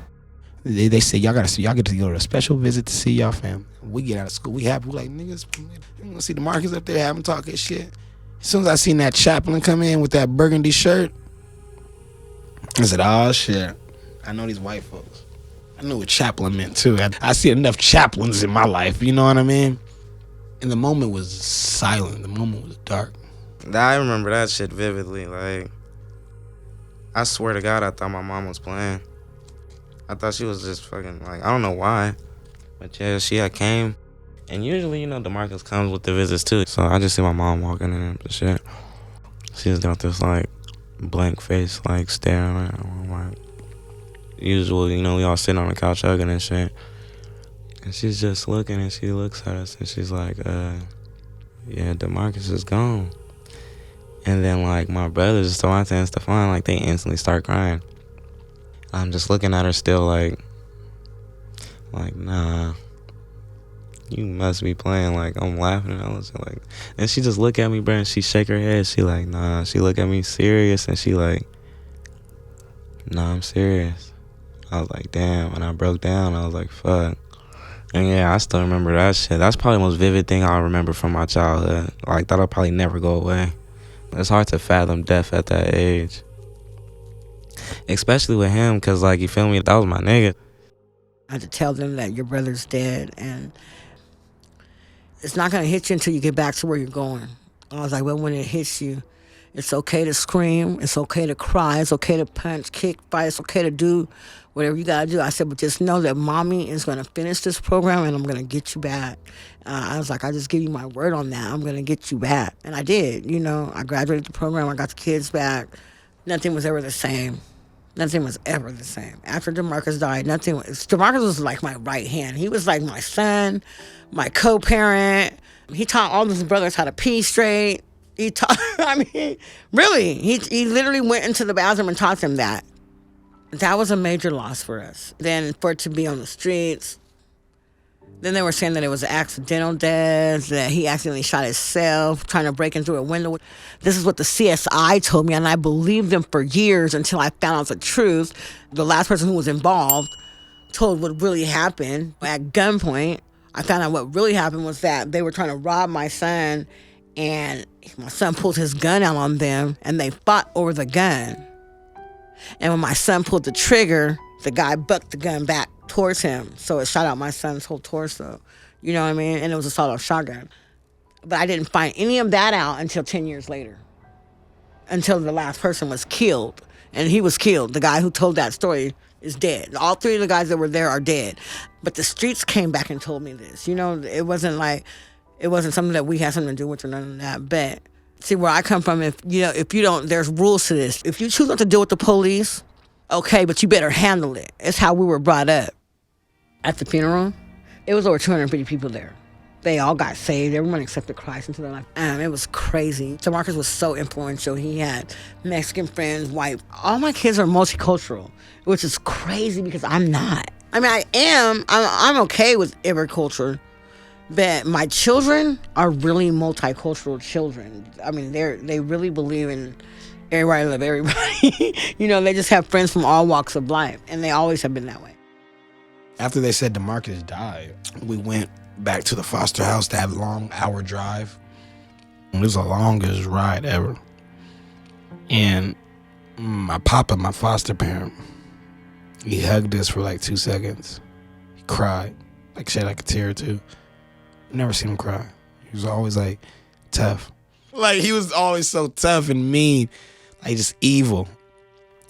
They said, y'all get to go to a special visit to see y'all family. We get out of school, we happy. We like, niggas, you gonna see DeMarcus up there having talking shit. As soon as I seen that chaplain come in with that burgundy shirt, I said, oh shit, I know these white folks. I knew what chaplain meant too. I see enough chaplains in my life, you know what I mean? And the moment was silent, the moment was dark. I remember that shit vividly, like, I swear to God, I thought my mom was playing. I thought she was just fucking, like, I don't know why. But yeah, she had came. And usually, DeMarcus comes with the visits too. So I just see my mom walking in and shit. She just got this, like, blank face, like, staring at her. I'm like, usually, we all sitting on the couch hugging and shit. And she's just looking and she looks at us and she's like, yeah, DeMarcus is gone. And then, like, my brothers, Stevante and Stephon, like, they instantly start crying. I'm just looking at her still like, nah, you must be playing. Like, I'm laughing and I was like, and she just look at me, bro, and she shake her head. She like, nah. She look at me serious and she like, nah, I'm serious. I was like, damn. And I broke down. I was like, fuck. And yeah, I still remember that shit. That's probably the most vivid thing I remember from my childhood. Like, that'll probably never go away. It's hard to fathom death at that age. especially with him, because, like, you feel me, that was my nigga. I had to tell them that your brother's dead, and it's not going to hit you until you get back to where you're going. I was like, well, when it hits you, it's okay to scream, it's okay to cry, it's okay to punch, kick, fight, it's okay to do whatever you got to do. I said, but just know that mommy is going to finish this program and I'm going to get you back. I was like, I just give you my word on that. I'm going to get you back. And I did, you know. I graduated the program, I got the kids back. Nothing was ever the same. Nothing was ever the same. After DeMarcus died, DeMarcus was like my right hand. He was like my son, my co-parent. He taught all of his brothers how to pee straight. He taught, I mean, really, he literally went into the bathroom and taught them that. That was a major loss for us. Then for it to be on the streets, then they were saying that it was an accidental death, that he accidentally shot himself trying to break in through a window. This is what the CSI told me, and I believed them for years until I found out the truth. The last person who was involved told what really happened at gunpoint. I found out what really happened was that they were trying to rob my son, and my son pulled his gun out on them, and they fought over the gun. And when my son pulled the trigger, the guy bucked the gun back towards him. So it shot out my son's whole torso. You know what I mean? And it was a sawed-off shotgun. But I didn't find any of that out until 10 years later. Until the last person was killed. And he was killed. The guy who told that story is dead. All three of the guys that were there are dead. But the streets came back and told me this. You know, it wasn't something that we had something to do with or none of that. But see, where I come from, if you don't, there's rules to this. If you choose not to deal with the police, okay, but you better handle it. It's how we were brought up. At the funeral, it was over 250 people there. They all got saved. Everyone accepted Christ into their life. It was crazy. DeMarcus was so influential. He had Mexican friends, white. All my kids are multicultural, which is crazy because I'm not. I mean, I am. I'm okay with every culture. But my children are really multicultural children. I mean, they really believe in everybody love everybody. You know, they just have friends from all walks of life, and they always have been that way. After they said DeMarcus died, we went back to the foster house, that long hour drive. It was the longest ride ever. And my papa, my foster parent, he hugged us for like 2 seconds. He cried, like shed like a tear or two. Never seen him cry. He was always like tough. Like he was always so tough and mean, like just evil.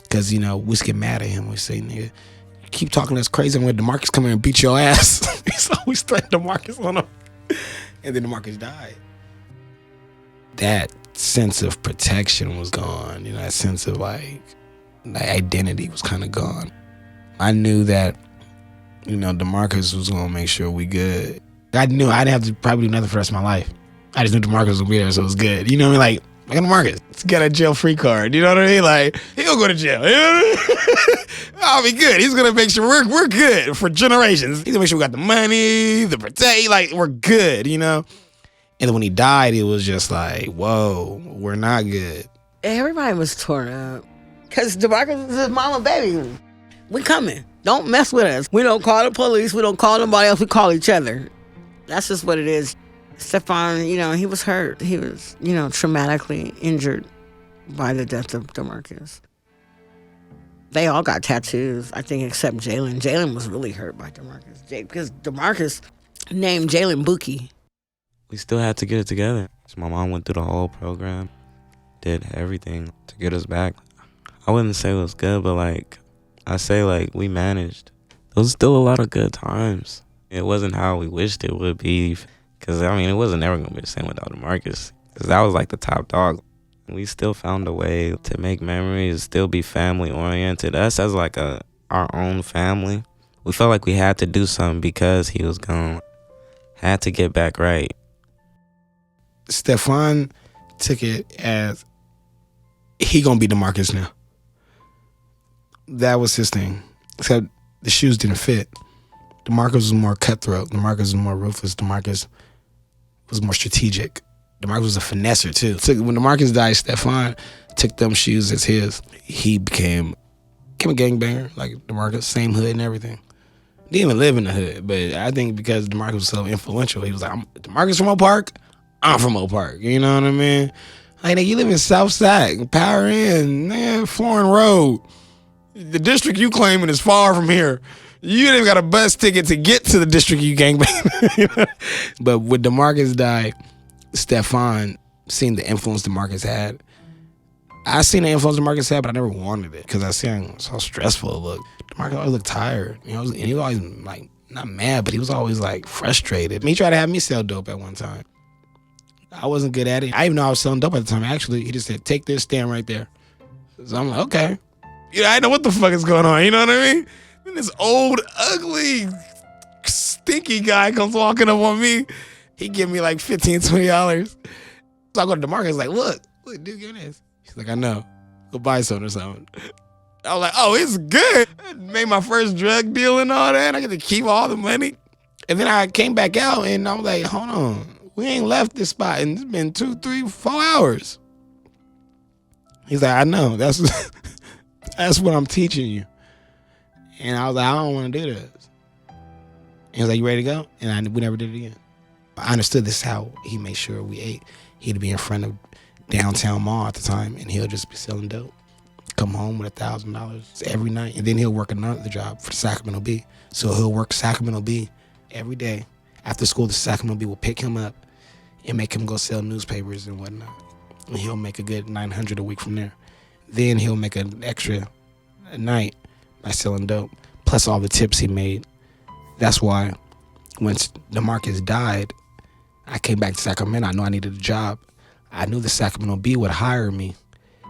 Cause you know, we just get mad at him. We say, nigga, you keep talking that's crazy. And when DeMarcus come here and beat your ass, he's always threatening DeMarcus on him. And then DeMarcus died. That sense of protection was gone. You know, that sense of like identity was kind of gone. I knew that, you know, DeMarcus was gonna make sure we good. I knew I didn't have to probably do nothing for the rest of my life. I just knew DeMarcus would be there, so it was good. You know what I mean? Like DeMarcus, let's get a jail-free card. You know what I mean? Like, he'll go to jail. You know what I mean? I'll be good. He's going to make sure we're good for generations. He's going to make sure we got the money, the protect, like, we're good, you know? And then when he died, it was just like, whoa, we're not good. Everybody was torn up. Because DeMarcus is his mama baby. We coming. Don't mess with us. We don't call the police. We don't call nobody else. We call each other. That's just what it is. Stephon, you know, he was hurt. He was, you know, traumatically injured by the death of DeMarcus. They all got tattoos, I think, except Jhai'Len. Jhai'Len was really hurt by DeMarcus. Because DeMarcus named Jhai'Len Buki. We still had to get it together. So my mom went through the whole program, did everything to get us back. I wouldn't say it was good, but like, I say like we managed. There was still a lot of good times. It wasn't how we wished it would be. Because, I mean, it wasn't ever going to be the same without DeMarcus. Because that was like the top dog. We still found a way to make memories, still be family-oriented. Us as like our own family. We felt like we had to do something because he was gone. Had to get back right. Stephon took it as he going to be DeMarcus now. That was his thing. Except the shoes didn't fit. DeMarcus was more cutthroat. DeMarcus was more ruthless. DeMarcus was more strategic. DeMarcus was a finesser too. When DeMarcus died, Stephon took them shoes as his. He became a gangbanger like DeMarcus, same hood and everything. Didn't even live in the hood, but I think because DeMarcus was so influential, he was like, DeMarcus from Oak Park, I'm from Oak Park. You know what I mean? Like, you live in South Side, Power Inn, man, Florin Road. The district you claiming is far from here. You ain't even got a bus ticket to get to the district you gangbang. But when DeMarcus died, Stephon seen the influence DeMarcus had. I seen the influence DeMarcus had, but I never wanted it because I seen how stressful it looked. DeMarcus always looked tired. You know, and he was always like, not mad, but he was always like frustrated. He tried to have me sell dope at one time. I wasn't good at it. I didn't even know I was selling dope at the time. Actually, he just said, take this, stand right there. So I'm like, okay. You know, I know what the fuck is going on. You know what I mean? And this old, ugly, stinky guy comes walking up on me. He give me like $15, $20. So I go to DeMarcus, like, look, dude, give me this. He's like, I know. Go buy something or something. I was like, oh, it's good. I made my first drug deal and all that. I get to keep all the money. And then I came back out and I was like, hold on. We ain't left this spot and it's been 2, 3, 4 hours. He's like, I know. That's what I'm teaching you. And I was like, I don't want to do this. And he was like, you ready to go? And we never did it again. I understood this is how he made sure we ate. He'd be in front of downtown mall at the time and he'll just be selling dope. Come home with $1,000 every night. And then he'll work another job for Sacramento Bee. So he'll work Sacramento Bee every day. After school, the Sacramento Bee will pick him up and make him go sell newspapers and whatnot. And he'll make a good $900 a week from there. Then he'll make an extra a night by selling dope, plus all the tips he made. That's why when DeMarcus died, I came back to Sacramento. I knew I needed a job. I knew the Sacramento Bee would hire me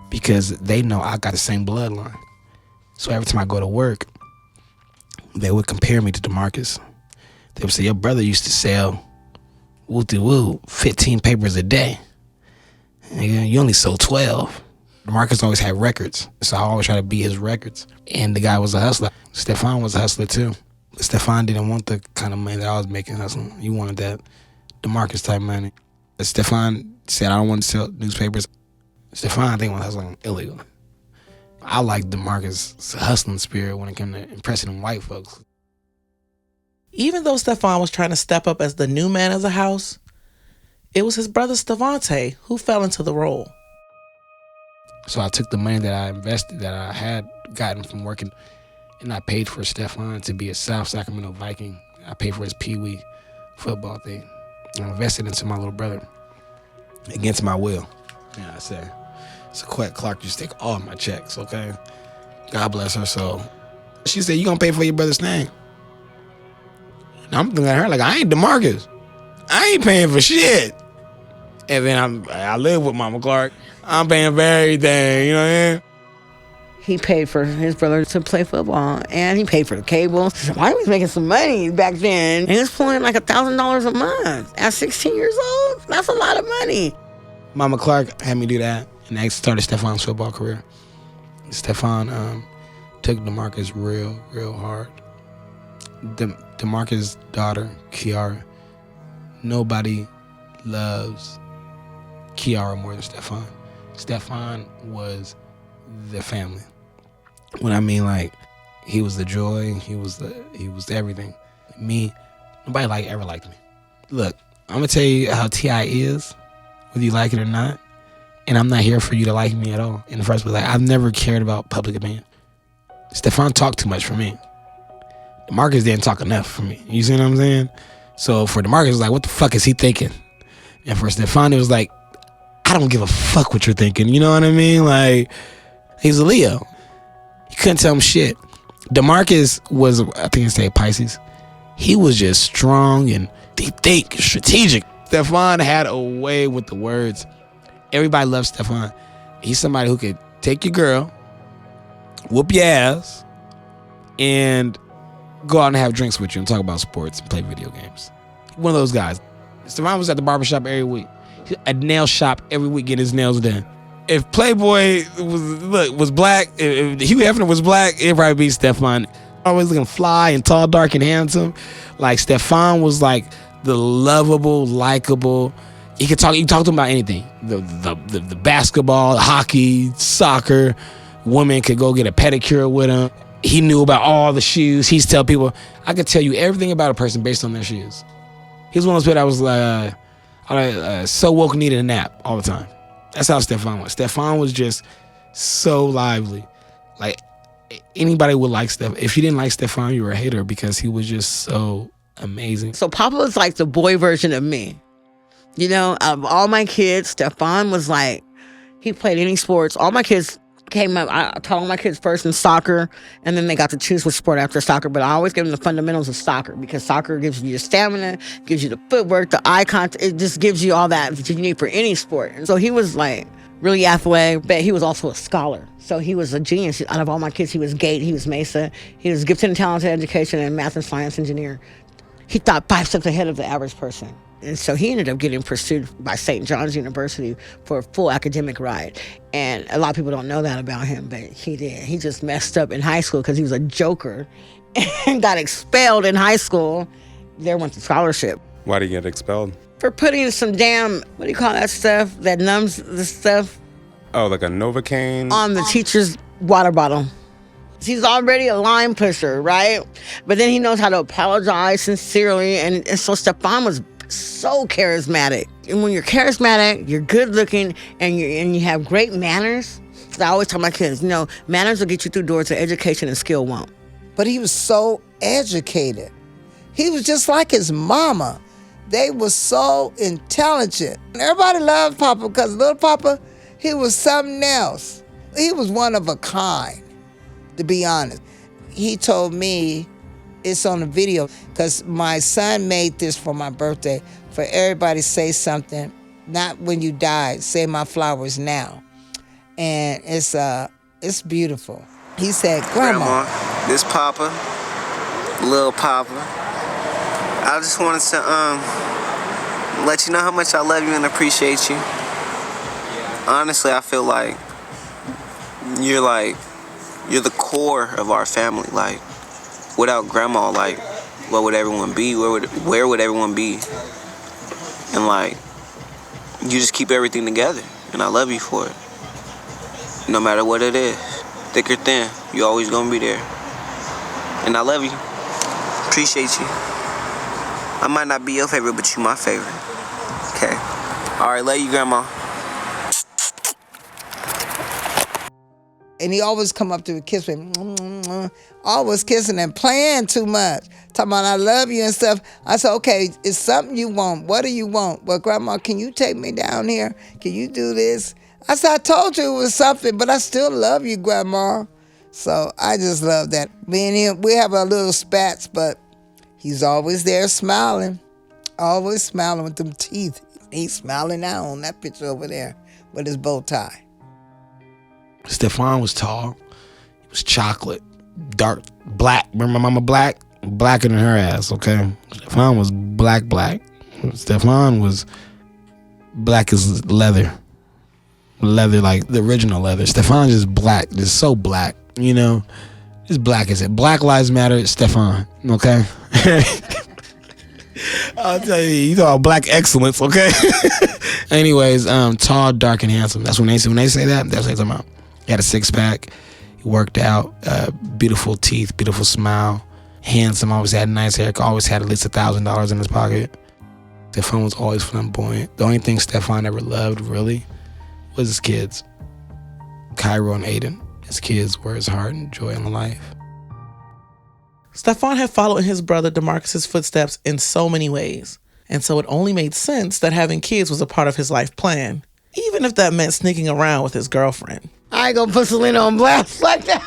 because they know I got the same bloodline. So every time I go to work, they would compare me to DeMarcus. They would say, your brother used to sell 15 papers a day. You only sold 12. DeMarcus always had records, so I always try to beat his records. And the guy was a hustler. Stephon was a hustler too. But Stephon didn't want the kind of money that I was making hustling. He wanted that DeMarcus type money. But Stephon said, I don't want to sell newspapers. Stephon, I think, was hustling illegal. I like DeMarcus' hustling spirit when it came to impressing them white folks. Even though Stephon was trying to step up as the new man of the house, it was his brother Stevante who fell into the role. So I took the money that I invested, that I had gotten from working, and I paid for Stephon to be a South Sacramento Viking. I paid for his Pee-wee football thing. I invested into my little brother against my will. Yeah, I said, Sequette Clark used to take all my checks, okay? God bless her soul. She said, you gonna pay for your brother's name? And I'm looking at her like, I ain't DeMarcus. I ain't paying for shit. And then I live with Mama Clark. I'm paying for everything, you know what I mean? He paid for his brother to play football, and he paid for the cable. Why he was making some money back then? And he was pulling like $1,000 a month at 16 years old. That's a lot of money. Mama Clark had me do that, and I started Stephon's football career. Stephon took DeMarcus real hard. DeMarcus' daughter, Kiara, nobody loves Kiara more than Stephon. Stephon was the family. When I mean, like, he was the joy, he was everything. Me, nobody ever liked me. Look, I'm gonna tell you how T.I. is, whether you like it or not, and I'm not here for you to like me at all. In the first place, I've never cared about public opinion. Stephon talked too much for me. DeMarcus didn't talk enough for me. You see what I'm saying? So for DeMarcus, it was like, what the fuck is he thinking? And for Stephon, it was like, I don't give a fuck what you're thinking. You know what I mean? Like, he's a Leo. You couldn't tell him shit. DeMarcus was, I think it's Pisces. He was just strong and think, strategic. Stephon had a way with the words. Everybody loves Stephon. He's somebody who could take your girl, whoop your ass, and go out and have drinks with you and talk about sports and play video games. One of those guys. Stephon was at the barbershop every week. A nail shop every week getting his nails done. If Playboy was black, if Hugh Hefner was black, it'd probably be Stephon. Always looking fly and tall, dark, and handsome. Like, Stephon was like the lovable, likable. You could talk to him about anything. The basketball, hockey, soccer. Women could go get a pedicure with him. He knew about all the shoes. He'd tell people, I could tell you everything about a person based on their shoes. He was one of those people that was so woke, needed a nap all the time. That's how Stephon was. Stephon was just so lively. Like, anybody would like Steph. If you didn't like Stephon, you were a hater because he was just so amazing. So Papa was like the boy version of me. You know, out of all my kids, Stephon was like, he played any sports. All my kids came up, I taught all my kids first in soccer, and then they got to choose which sport after soccer. But I always give them the fundamentals of soccer because soccer gives you your stamina, gives you the footwork, the eye contact. It just gives you all that you need for any sport. And so he was like really athletic, but he was also a scholar. So he was a genius. Out of all my kids, he was Gate, he was Mesa. He was gifted and talented education and math and science engineer. He thought 5 steps ahead of the average person. And so he ended up getting pursued by St. John's University for a full academic ride. And a lot of people don't know that about him, but he did. He just messed up in high school because he was a joker and got expelled in high school. There went the scholarship. Why did he get expelled? For putting some damn, what do you call that stuff that numbs the stuff? Oh, like a Novocaine? On the teacher's water bottle. He's already a line pusher, right? But then he knows how to apologize sincerely. And so Stephon was so charismatic. And when you're charismatic, you're good looking, and you have great manners. I always tell my kids, you know, manners will get you through doors to education and skill won't. But he was so educated. He was just like his mama. They were so intelligent. Everybody loved Papa because little Papa, he was something else. He was one of a kind, to be honest. He told me, it's on the video, because my son made this for my birthday, for everybody to say something, not when you die, say my flowers now. And it's beautiful. He said, Grandma, this Papa, little Papa, I just wanted to let you know how much I love you and appreciate you. Honestly, I feel like you're the core of our family. Like, without Grandma, like, what would everyone be? Where would everyone be? And like, you just keep everything together, and I love you for it. No matter what it is, thick or thin, you always gonna be there. And I love you. Appreciate you. I might not be your favorite, but you my favorite. Okay. All right, love you, Grandma. And he always come up to me, kiss me, always kissing and playing too much. Talking about I love you and stuff. I said, okay, it's something you want. What do you want? Well, Grandma, can you take me down here? Can you do this? I said, I told you it was something, but I still love you, Grandma. So I just love that. Me and him, we have our little spats, but he's always there smiling. Always smiling with them teeth. He's smiling now on that picture over there with his bow tie. Stephon was tall. He was chocolate, dark, black. Remember my mama black? Blacker than her ass, okay? Stephon was black. Stephon was black as leather. Leather, like the original leather. Stephon just black, just so black, you know? Just black as it. Black Lives Matter, Stephon, okay? I'll tell you, you talk about black excellence, okay? Anyways, tall, dark, and handsome. That's when they say that, that's what they're talking about. He had a six-pack. He worked out. Beautiful teeth, beautiful smile. Handsome, always had nice hair. Always had at least $1,000 in his pocket. Stephon was always flamboyant. The only thing Stephon ever loved, really, was his kids. Cairo and Aiden. His kids were his heart and joy in life. Stephon had followed in his brother DeMarcus's footsteps in so many ways. And so it only made sense that having kids was a part of his life plan, even if that meant sneaking around with his girlfriend. I ain't gonna put Selena on blast like that.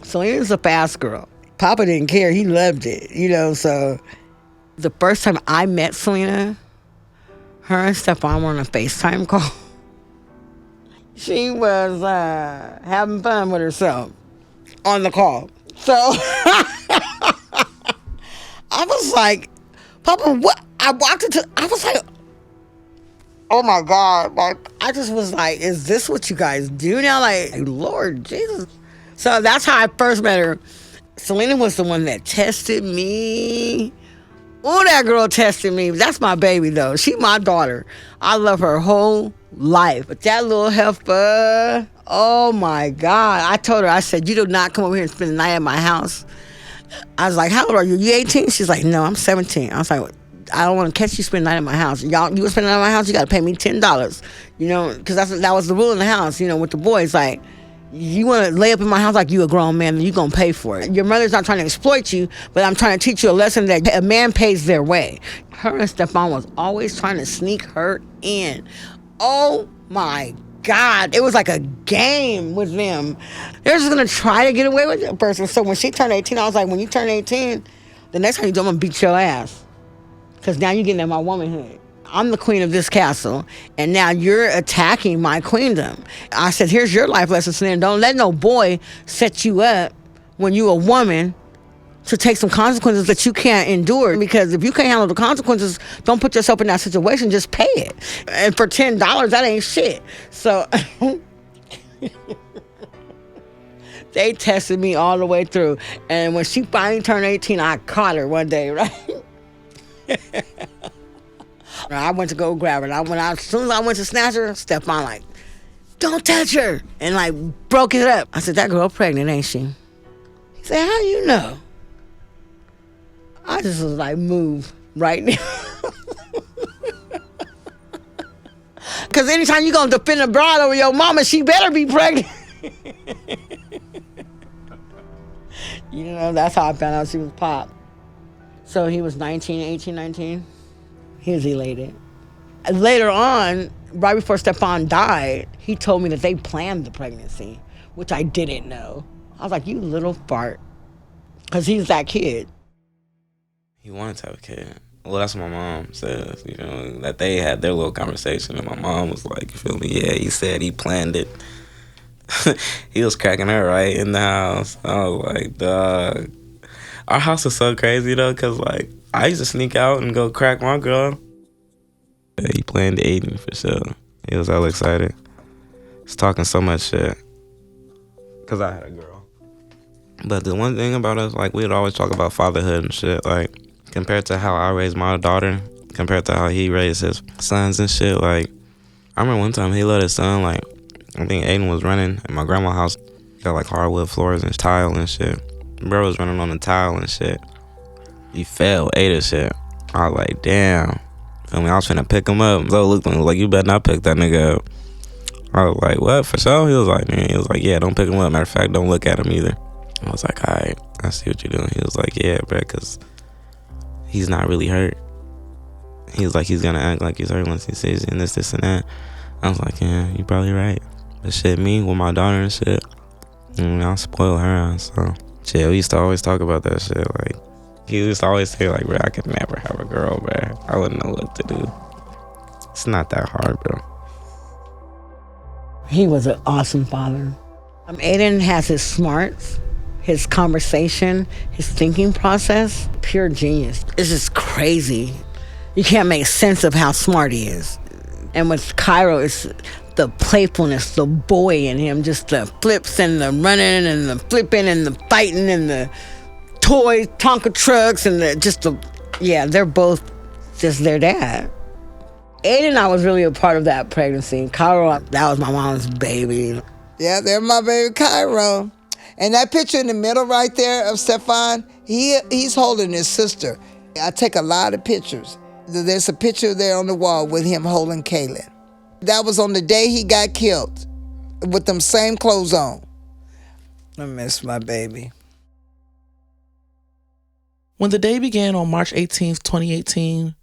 Selena's a fast girl. Papa didn't care. He loved it, you know, so the first time I met Selena, her and Stephon were on a FaceTime call. She was having fun with herself on the call. So I was like, Papa, what? I walked into, I was like, oh my God. Like, I just was like, is this what you guys do now? Like, Lord Jesus. So that's how I first met her. Selena was the one that tested me. Oh, that girl tested me. That's my baby, though. She my daughter. I love her whole life. But that little heifer, oh my God. I told her, I said, you do not come over here and spend the night at my house. I was like, how old are you? You 18? She's like, no, I'm 17. I was like, I don't want to catch you spend the night at my house. Y'all, you spend the night at my house, you got to pay me $10. You know, because that was the rule in the house, you know, with the boys. Like, You want to lay up in my house like you a grown man and you going to pay for it. Your mother's not trying to exploit you, but I'm trying to teach you a lesson that a man pays their way. Her and Stephon was always trying to sneak her in. Oh my God. It was like a game with them. They're just going to try to get away with that person. So when she turned 18, I was like, when you turn 18, the next time you do, I'm going to beat your ass. Because now you're getting at my womanhood. I'm the queen of this castle, and now you're attacking my queendom. I said, here's your life lesson, then. Don't let no boy set you up when you a woman to take some consequences that you can't endure. Because if you can't handle the consequences, don't put yourself in that situation. Just pay it. And for $10, that ain't shit. So they tested me all the way through. And when she finally turned 18, I caught her one day, right? I went to go grab her. As soon as I went to snatch her, Stephon like, don't touch her. And like broke it up. I said, that girl pregnant, ain't she? He said, how you know? I just was like, move right now. Because anytime you going to defend a broad over your mama, she better be pregnant. You know, that's how I found out she was Pop. So he was 19. He was elated. Later on, right before Stephon died, he told me that they planned the pregnancy, which I didn't know. I was like, you little fart. Because he's that kid. He wanted to have a kid. Well, that's what my mom says, you know, that they had their little conversation, and my mom was like, you feel me? Yeah, he said he planned it. He was cracking her right in the house. I was like, dog. Our house is so crazy, though, because, like, I used to sneak out and go crack my girl. Yeah, he planned Aiden for sure. He was all excited. He's talking so much shit. Because I had a girl. But the one thing about us, like, we'd always talk about fatherhood and shit. Like, compared to how I raised my daughter, compared to how he raised his sons and shit. Like, I remember one time he let his son, like, I think Aiden was running in my grandma's house. He got, like, hardwood floors and tile and shit. Bro was running on the tile and shit. He fell, ate his shit. I was like, damn. I mean, I was finna pick him up. Zoe looked at me like, you better not pick that nigga up. I was like, what, for sure? He was like, man. He was like, yeah, don't pick him up. Matter of fact, don't look at him either. I was like, all right, I see what you're doing. He was like, yeah, bro, because he's not really hurt. He was like, he's gonna act like he's hurt once he sees you and this, and that. I was like, yeah, you probably right. But shit, me with my daughter and shit, I'll spoil her, so. Shit, we used to always talk about that shit, like, he used to always say, like, bro, I could never have a girl, bro. I wouldn't know what to do. It's not that hard, bro. He was an awesome father. Aiden has his smarts, his conversation, his thinking process. Pure genius. It's just crazy. You can't make sense of how smart he is. And with Cairo, it's the playfulness, the boy in him, just the flips and the running and the flipping and the fighting and the toy Tonka trucks and they're both just their dad. Aiden and I was really a part of that pregnancy. Cairo, that was my mom's baby. Yeah, they're my baby Cairo. And that picture in the middle right there of Stephon, he's holding his sister. I take a lot of pictures. There's a picture there on the wall with him holding Cailyn. That was on the day he got killed with them same clothes on. I miss my baby. When the day began on March 18th, 2018,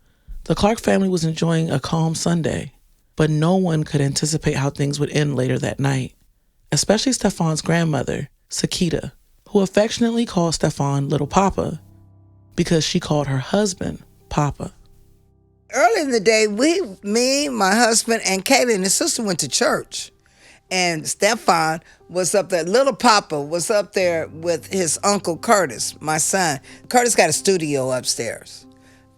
the Clark family was enjoying a calm Sunday, but no one could anticipate how things would end later that night, especially Stephon's grandmother, Sequita, who affectionately called Stephon Little Papa because she called her husband Papa. Early in the day, me, my husband, and Cailyn, his sister, went to church. And Stephon was up there. Little Papa was up there with his uncle Curtis, my son. Curtis got a studio upstairs.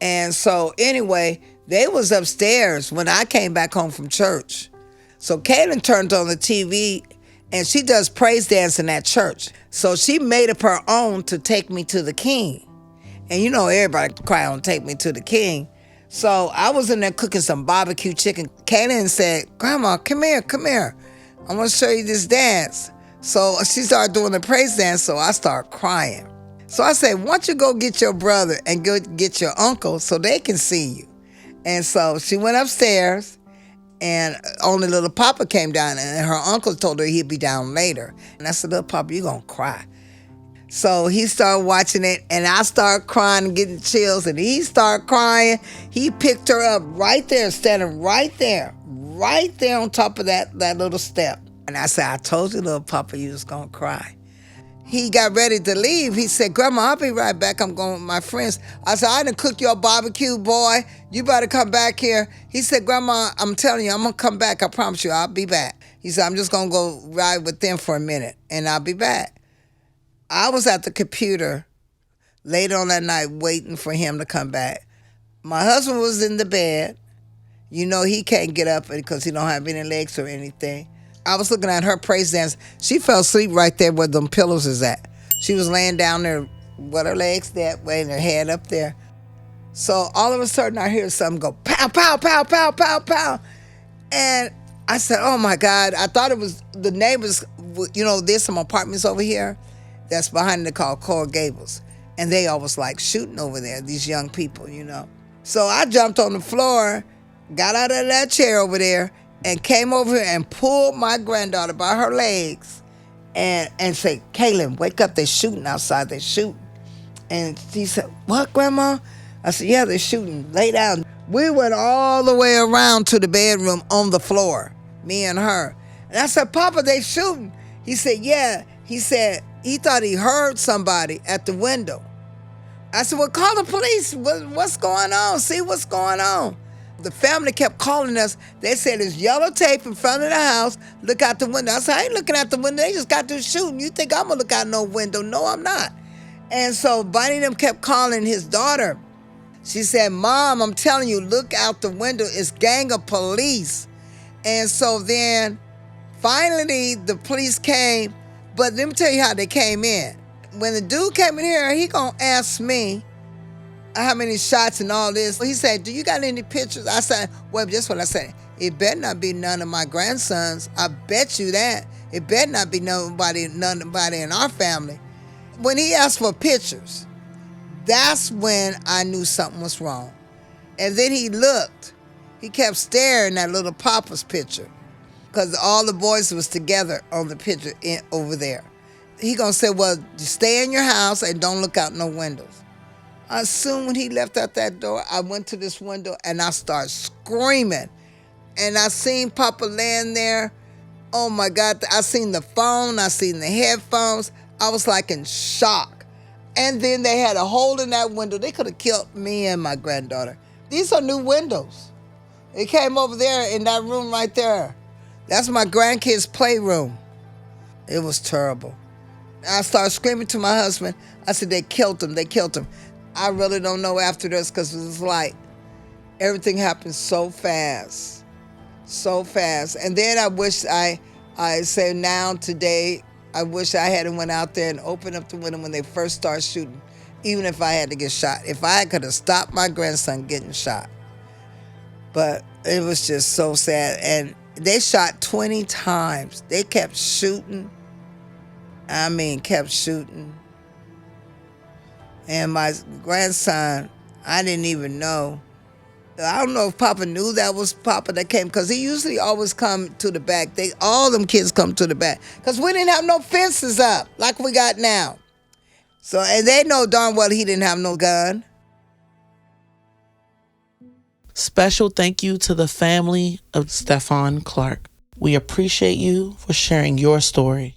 And so anyway, they was upstairs when I came back home from church. So Cailyn turned on the TV, and she does praise dancing at church. So she made up her own to Take Me to the King. And you know everybody cry on Take Me to the King. So I was in there cooking some barbecue chicken. Cailyn said, Grandma, come here. I want to show you this dance. So she started doing the praise dance, so I started crying. So I said, why don't you go get your brother and go get your uncle so they can see you? And so she went upstairs, And only little Papa came down, and her uncle told her he'd be down later. And I said, little Papa, you're going to cry. So he started watching it, and I started crying and getting chills, and he started crying. He picked her up right there, standing right there on top of that little step. And I said, I told you, little Papa, you was going to cry. He got ready to leave. He said, Grandma, I'll be right back. I'm going with my friends. I said, I didn't cook your barbecue, boy. You better come back here. He said, Grandma, I'm telling you, I'm going to come back. I promise you, I'll be back. He said, I'm just going to go ride with them for a minute, and I'll be back. I was at the computer later on that night waiting for him to come back. My husband was in the bed. You know he can't get up because he don't have any legs or anything. I was looking at her praise dance. She fell asleep right there where them pillows is at. She was laying down there with her legs that way and her head up there. So all of a sudden I hear something go pow, pow, pow, pow, pow, pow. And I said, oh my God. I thought it was the neighbors. You know, there's some apartments over here that's behind it called Coral Gables. And they always like shooting over there, these young people, you know. So I jumped on the floor, got out of that chair over there, and came over here and pulled my granddaughter by her legs and said, Cailyn, wake up, they're shooting outside, they're shooting. And she said, what, Grandma? I said, yeah, they're shooting, lay down. We went all the way around to the bedroom on the floor, me and her. And I said, Papa, they shooting. He said, yeah. He said, he thought he heard somebody at the window. I said, well, call the police. What's going on? See what's going on. The family kept calling us. They said, there's yellow tape in front of the house. Look out the window. I said, I ain't looking out the window. They just got through shooting. You think I'm going to look out no window? No, I'm not. And so Bonnie and them kept calling his daughter. She said, Mom, I'm telling you, look out the window. It's gang of police. And so then finally the police came. But let me tell you how they came in. When the dude came in here, he going to ask me how many shots and all this. He said, do you got any pictures? I said, well, that's what I said. It better not be none of my grandsons. I bet you that. It better not be nobody in our family. When he asked for pictures, that's when I knew something was wrong. And then he looked. He kept staring at little Papa's picture because all the boys was together on the picture over there. He gonna say, well, stay in your house and don't look out no windows. Soon when he left out that door, I went to this window and I started screaming. And I seen Papa laying there. Oh my God, I seen the phone, I seen the headphones. I was like in shock. And then they had a hole in that window. They could have killed me and my granddaughter. These are new windows. It came over there in that room right there. That's my grandkids' playroom. It was terrible. I started screaming to my husband. I said, they killed him, they killed him. I really don't know after this because it was like everything happened so fast. And then I wish I say now today, I wish I hadn't went out there and opened up the window when they first started shooting, even if I had to get shot. If I could have stopped my grandson getting shot. But it was just so sad. And they shot 20 times. They kept shooting. Kept shooting. And my grandson, I didn't even know. I don't know if Papa knew that was Papa that came, because he usually always come to the back. All them kids come to the back, because we didn't have no fences up like we got now. So, and they know darn well he didn't have no gun. Special thank you to the family of Stephon Clark. We appreciate you for sharing your story.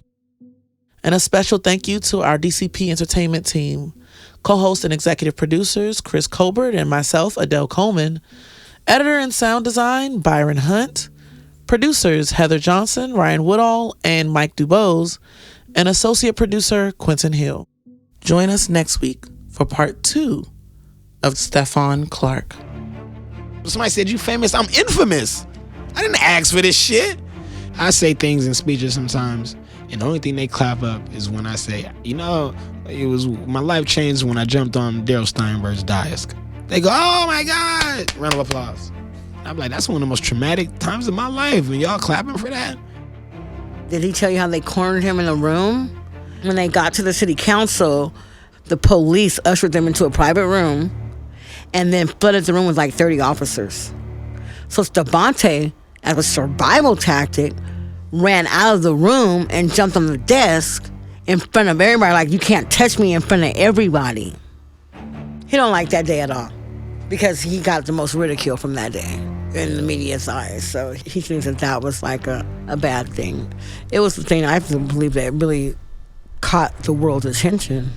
And a special thank you to our DCP Entertainment team, co-host and executive producers Chris Colbert and myself, Adele Coleman, editor and sound design Byron Hunt, producers Heather Johnson, Ryan Woodall, and Mike Dubose, and associate producer Quentin Hill. Join us next week for part 2 of Stephon Clark. Somebody said, you famous? I'm infamous. I didn't ask for this shit. I say things in speeches sometimes, and the only thing they clap up is when I say, it was my life changed when I jumped on Daryl Steinberg's dais. They go, oh my God, round of applause. I'm like, that's one of the most traumatic times of my life, and y'all clapping for that? Did he tell you how they cornered him in a room? When they got to the city council, the police ushered them into a private room and then flooded the room with like 30 officers. So Stevante as a survival tactic, ran out of the room and jumped on the desk in front of everybody, like, you can't touch me in front of everybody. He don't like that day at all because he got the most ridicule from that day in the media's eyes. So he thinks that was like a bad thing. It was the thing I believe that really caught the world's attention.